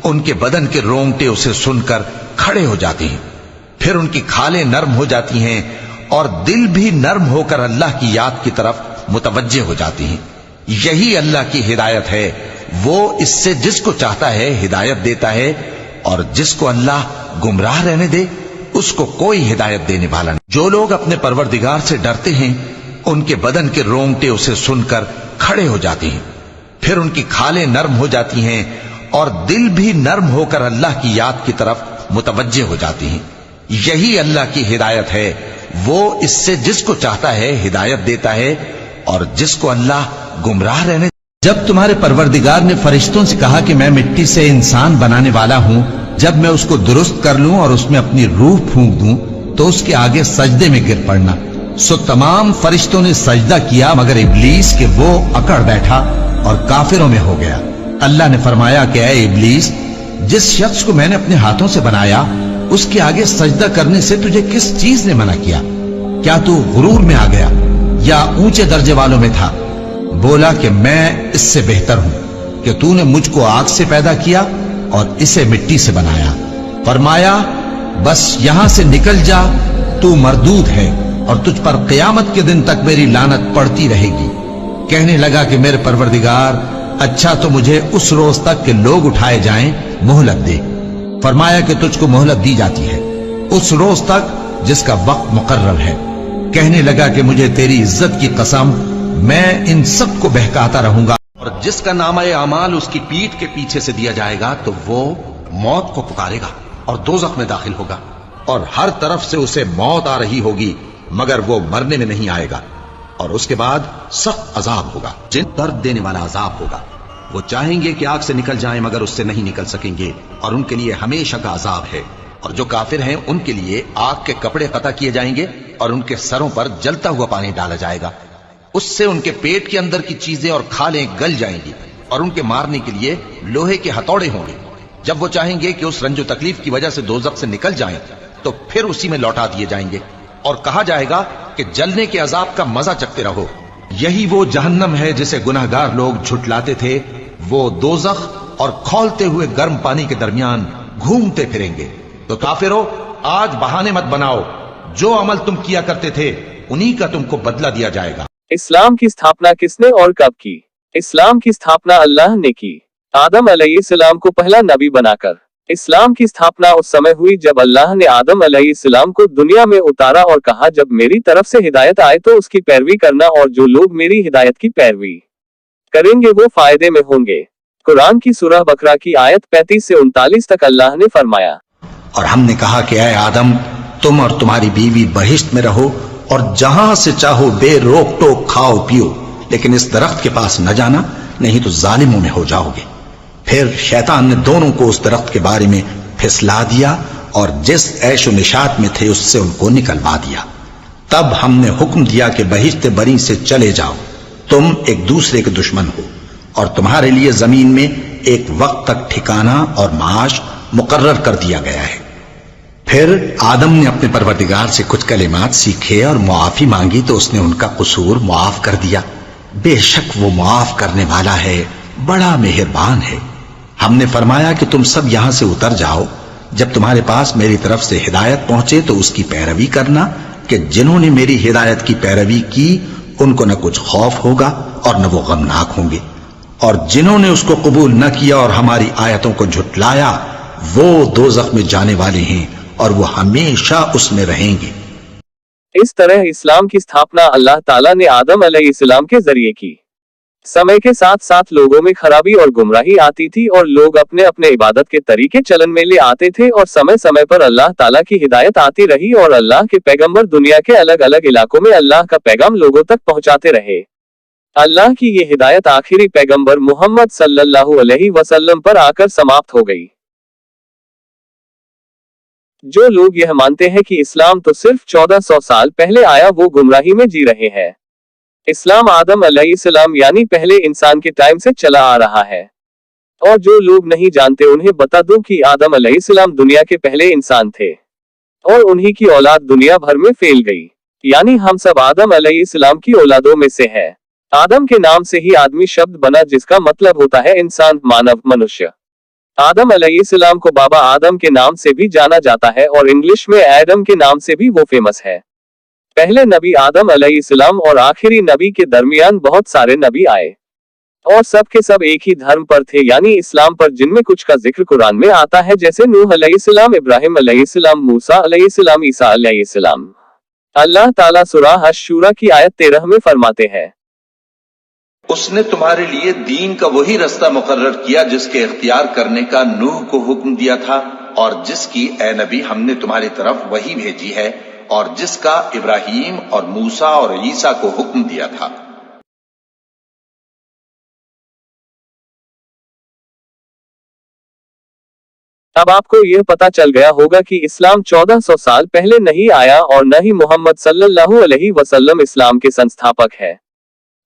ان کے بدن کے رونگٹے اسے سن کر کھڑے ہو جاتے ہیں، پھر ان کی کھالیں نرم ہو جاتی ہیں اور دل بھی نرم ہو کر اللہ کی یاد کی طرف متوجہ ہو جاتی ہیں. یہی اللہ کی ہدایت ہے، وہ اس سے جس کو چاہتا ہے ہدایت دیتا ہے، اور جس کو اللہ گمراہ رہنے دے اس کو کوئی ہدایت دینے والا نہیں. جو لوگ اپنے پروردگار سے ڈرتے ہیں ان کے بدن کے رونگٹے اسے سن کر کھڑے ہو جاتے ہیں، پھر ان کی کھالیں نرم ہو جاتی ہیں اور دل بھی نرم ہو کر اللہ کی یاد کی طرف متوجہ ہو جاتی ہیں. یہی اللہ کی ہدایت ہے، وہ اس سے جس کو چاہتا ہے ہدایت دیتا ہے، اور جس کو اللہ گمراہ رہنے. جب تمہارے پروردگار نے فرشتوں سے کہا کہ میں مٹی سے انسان بنانے والا ہوں، جب میں اس کو درست کر لوں اور اس میں اپنی روح پھونک دوں تو اس کے آگے سجدے میں گر پڑنا. سو تمام فرشتوں نے سجدہ کیا مگر ابلیس کہ وہ اکڑ بیٹھا اور کافروں میں ہو گیا. اللہ نے فرمایا کہ اے ابلیس، جس شخص کو میں نے اپنے ہاتھوں سے بنایا اس کے آگے سجدہ کرنے سے تجھے کس چیز نے منع کیا؟ کیا تو غرور میں آ گیا یا اونچے درجے والوں میں تھا؟ بولا کہ میں اس سے بہتر ہوں کہ تو نے مجھ کو آگ سے پیدا کیا اور اسے مٹی سے بنایا. فرمایا بس یہاں سے نکل جا، تو مردود ہے اور تجھ پر قیامت کے دن تک میری لعنت پڑتی رہے گی. کہنے لگا کہ میرے پروردگار اچھا تو مجھے اس روز تک کہ لوگ اٹھائے جائیں مہلت دے. فرمایا کہ تجھ کو مہلت دی جاتی ہے اس روز تک جس کا وقت مقرر ہے. کہنے لگا کہ مجھے تیری عزت کی قسم میں ان سب کو بہکاتا رہوں گا. اور جس کا نامہ اعمال اس کی پیٹھ کے پیچھے سے دیا جائے گا تو وہ موت کو پکارے گا اور دوزخ میں داخل ہوگا، اور ہر طرف سے اسے موت آ رہی ہوگی مگر وہ مرنے میں نہیں آئے گا. اور اس کے بعد سخت عذاب ہوگا، جن درد دینے والا عذاب ہوگا. وہ چاہیں گے کہ آگ سے نکل جائیں مگر اس سے نہیں نکل سکیں گے، اور ان کے لیے ہمیشہ کا عذاب ہے. اور جو کافر ہیں ان کے لیے آگ کے کپڑے قطع کیے جائیں گے اور ان کے سروں پر جلتا ہوا پانی ڈالا جائے گا. اس سے ان کے پیٹ کے اندر کی چیزیں اور کھالیں گل جائیں گی، اور ان کے مارنے کے لیے لوہے کے ہتھوڑے ہوں گے. جب وہ چاہیں گے کہ اس رنج و تکلیف کی وجہ سے دوزخ سے نکل جائیں تو پھر اسی میں لوٹا دیے جائیں گے، اور کہا جائے گا کہ جلنے کے عذاب کا مزہ چکھتے رہو. یہی وہ جہنم ہے جسے گناہگار لوگ جھٹلاتے تھے. وہ دوزخ اور کھولتے ہوئے گرم پانی کے درمیان گھومتے پھریں گے. تو کافرو آج بہانے مت بناؤ، جو عمل تم کیا کرتے تھے انہی کا تم کو بدلہ دیا جائے گا. اسلام کی استھاپنا کس نے اور کب کی؟ اسلام کی استھاپنا اللہ نے کی، آدم علیہ السلام کو پہلا نبی بنا کر. اسلام کی استھاپنا اس سمے ہوئی جب اللہ نے آدم علیہ السلام کو دنیا میں اتارا اور کہا جب میری طرف سے ہدایت آئے تو اس کی پیروی کرنا، اور جو لوگ میری ہدایت کی پیروی کریں گے وہ فائدے میں ہوں گے. قرآن کی سورہ بقرہ کی آیت 35 سے 39 تک اللہ نے فرمایا، اور ہم نے کہا کہ اے آدم تم اور تمہاری بیوی بہشت میں رہو اور جہاں سے چاہو بے روک ٹوک کھاؤ پیو، لیکن اس درخت کے پاس نہ جانا نہیں تو ظالموں میں ہو جاؤ گے. پھر شیطان نے دونوں کو اس درخت کے بارے میں پھسلا دیا اور جس عیش و نشاط میں تھے اس سے ان کو نکلوا دیا. تب ہم نے حکم دیا کہ بہشت بری سے چلے جاؤ، تم ایک دوسرے کے دشمن ہو، اور تمہارے لیے زمین میں ایک وقت تک ٹھکانہ اور معاش مقرر کر دیا گیا ہے۔ پھر آدم نے اپنے پروردگار سے کچھ کلمات سیکھے اور معافی مانگی تو اس نے ان کا قصور معاف کر دیا۔ بے شک وہ معاف کرنے والا ہے، بڑا مہربان ہے۔ ہم نے فرمایا کہ تم سب یہاں سے اتر جاؤ، جب تمہارے پاس میری طرف سے ہدایت پہنچے تو اس کی پیروی کرنا کہ جنہوں نے میری ہدایت کی پیروی کی ان کو نہ کچھ خوف ہوگا اور نہ وہ غمناک ہوں گے، اور جنہوں نے اس کو قبول نہ کیا اور ہماری آیتوں کو جھٹلایا وہ دوزخ میں جانے والے ہیں اور وہ ہمیشہ اس میں رہیں گے۔ اس طرح اسلام کی استھاپنا اللہ تعالیٰ نے آدم علیہ السلام کے ذریعے کی۔ سمے کے ساتھ ساتھ لوگوں میں خرابی اور گمراہی آتی تھی اور لوگ اپنے اپنے عبادت کے طریقے چلن میں لے آتے تھے، اور سمے سمے پر اللہ تعالیٰ کی ہدایت آتی رہی اور اللہ کے پیغمبر دنیا کے الگ الگ علاقوں میں اللہ کا پیغام لوگوں تک پہنچاتے رہے۔ اللہ کی یہ ہدایت آخری پیغمبر محمد صلی اللہ علیہ وسلم پر آ کر سماپت ہو گئی۔ جو لوگ یہ مانتے ہیں کہ اسلام تو صرف 1400 سال پہلے آیا وہ گمراہی میں جی رہے ہیں۔ اسلام آدم علیہ السلام یعنی پہلے انسان کے ٹائم سے چلا آ رہا ہے، اور جو لوگ نہیں جانتے انہیں بتا دوں کہ آدم علیہ السلام دنیا کے پہلے انسان تھے اور انہی کی اولاد دنیا بھر میں پھیل گئی، یعنی ہم سب آدم علیہ السلام کی اولادوں میں سے ہے۔ آدم کے نام سے ہی آدمی شبد بنا جس کا مطلب ہوتا ہے انسان، مانو، منشیہ۔ آدم علیہ السلام کو بابا آدم کے نام سے بھی جانا جاتا ہے اور انگلش میں ایڈم کے نام سے بھی وہ فیمس ہے۔ پہلے نبی آدم علیہ السلام اور آخری نبی کے درمیان بہت سارے نبی آئے اور سب کے سب ایک ہی دھرم پر تھے یعنی اسلام پر، جن میں کچھ کا ذکر قرآن میں آتا ہے جیسے نوح علیہ السلام، ابراہیم علیہ السلام، موسیٰ علیہ السلام، عیسیٰ علیہ السلام۔ اللہ تعالیٰ سورہ الشورى کی آیت 13 میں فرماتے ہیں، اس نے تمہارے لیے دین کا وہی رستہ مقرر کیا جس کے اختیار کرنے کا نوح کو حکم دیا تھا، اور جس کی اے نبی ہم نے تمہاری طرف وہی بھیجی ہے، اور جس کا ابراہیم اور موسیٰ اور عیسیٰ کو حکم دیا تھا۔ اب آپ کو یہ پتا چل گیا ہوگا کہ اسلام 1400 سال پہلے نہیں آیا اور نہ ہی محمد صلی اللہ علیہ وسلم اسلام کے سنستھاپک ہے۔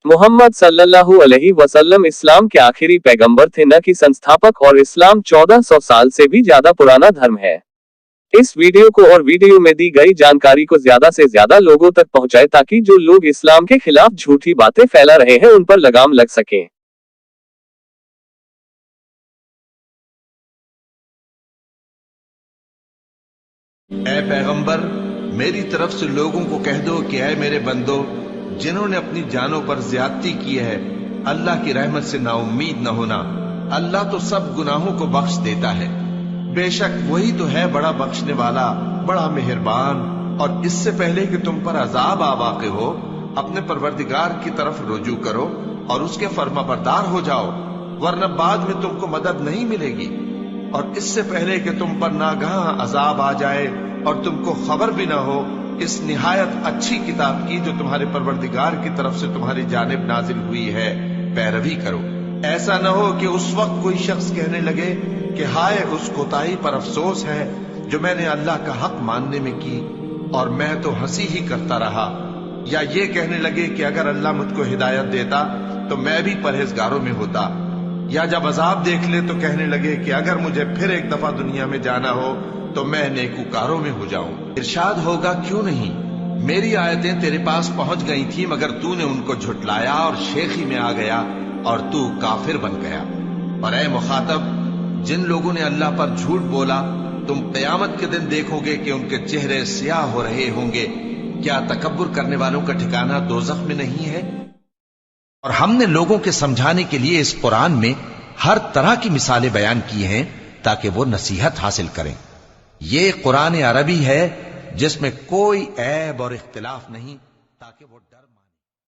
محمد صلی اللہ علیہ وسلم اسلام کے آخری پیغمبر تھے، نہ کہ سنستھاپک، اور اسلام 1400 سال سے بھی زیادہ پرانا دھرم ہے۔ اس ویڈیو کو اور ویڈیو میں دی گئی جانکاری کو زیادہ سے زیادہ لوگوں تک پہنچائے تاکہ جو لوگ اسلام کے خلاف جھوٹی باتیں پھیلا رہے ہیں ان پر لگام لگ سکے۔ اے پیغمبر، میری طرف سے لوگوں کو کہہ دو کہ اے میرے بندو، جنہوں نے اپنی جانوں پر زیادتی کی ہے، اللہ کی رحمت سے نا امید نہ ہونا۔ اللہ تو سب گناہوں کو بخش دیتا ہے، بے شک وہی تو ہے بڑا بخشنے والا، بڑا مہربان۔ اور اس سے پہلے کہ تم پر عذاب آ واقع ہو، اپنے پروردگار کی طرف رجوع کرو اور اس کے فرما بردار ہو جاؤ، ورنہ بعد میں تم کو مدد نہیں ملے گی۔ اور اس سے پہلے کہ تم پر ناگہاں عذاب آ جائے اور تم کو خبر بھی نہ ہو، اس نہایت اچھی کتاب کی جو تمہارے پروردگار کی طرف سے تمہاری جانب نازل ہوئی ہے پیروی کرو۔ ایسا نہ ہو کہ اس وقت کوئی شخص کہنے لگے کہ ہائے اس کوتاہی پر افسوس ہے جو میں نے اللہ کا حق ماننے میں کی اور میں تو ہنسی ہی کرتا رہا، یا یہ کہنے لگے کہ اگر اللہ مجھ کو ہدایت دیتا تو میں بھی پرہیزگاروں میں ہوتا، یا جب عذاب دیکھ لے تو کہنے لگے کہ اگر مجھے پھر ایک دفعہ دنیا میں جانا ہو تو میں نیکوکاروں میں ہو جاؤں۔ ارشاد ہوگا کیوں نہیں، میری آیتیں تیرے پاس پہنچ گئی تھی مگر تو نے ان کو جھٹلایا اور شیخی میں آ گیا اور تو کافر بن گیا۔ اور اے مخاطب، جن لوگوں نے اللہ پر جھوٹ بولا تم قیامت کے دن دیکھو گے کہ ان کے چہرے سیاہ ہو رہے ہوں گے۔ کیا تکبر کرنے والوں کا ٹھکانہ دوزخ میں نہیں ہے؟ اور ہم نے لوگوں کے سمجھانے کے لیے اس قرآن میں ہر طرح کی مثالیں بیان کی ہیں تاکہ وہ نصیحت حاصل کریں۔ یہ قرآن عربی ہے جس میں کوئی عیب اور اختلاف نہیں، تاکہ وہ ڈر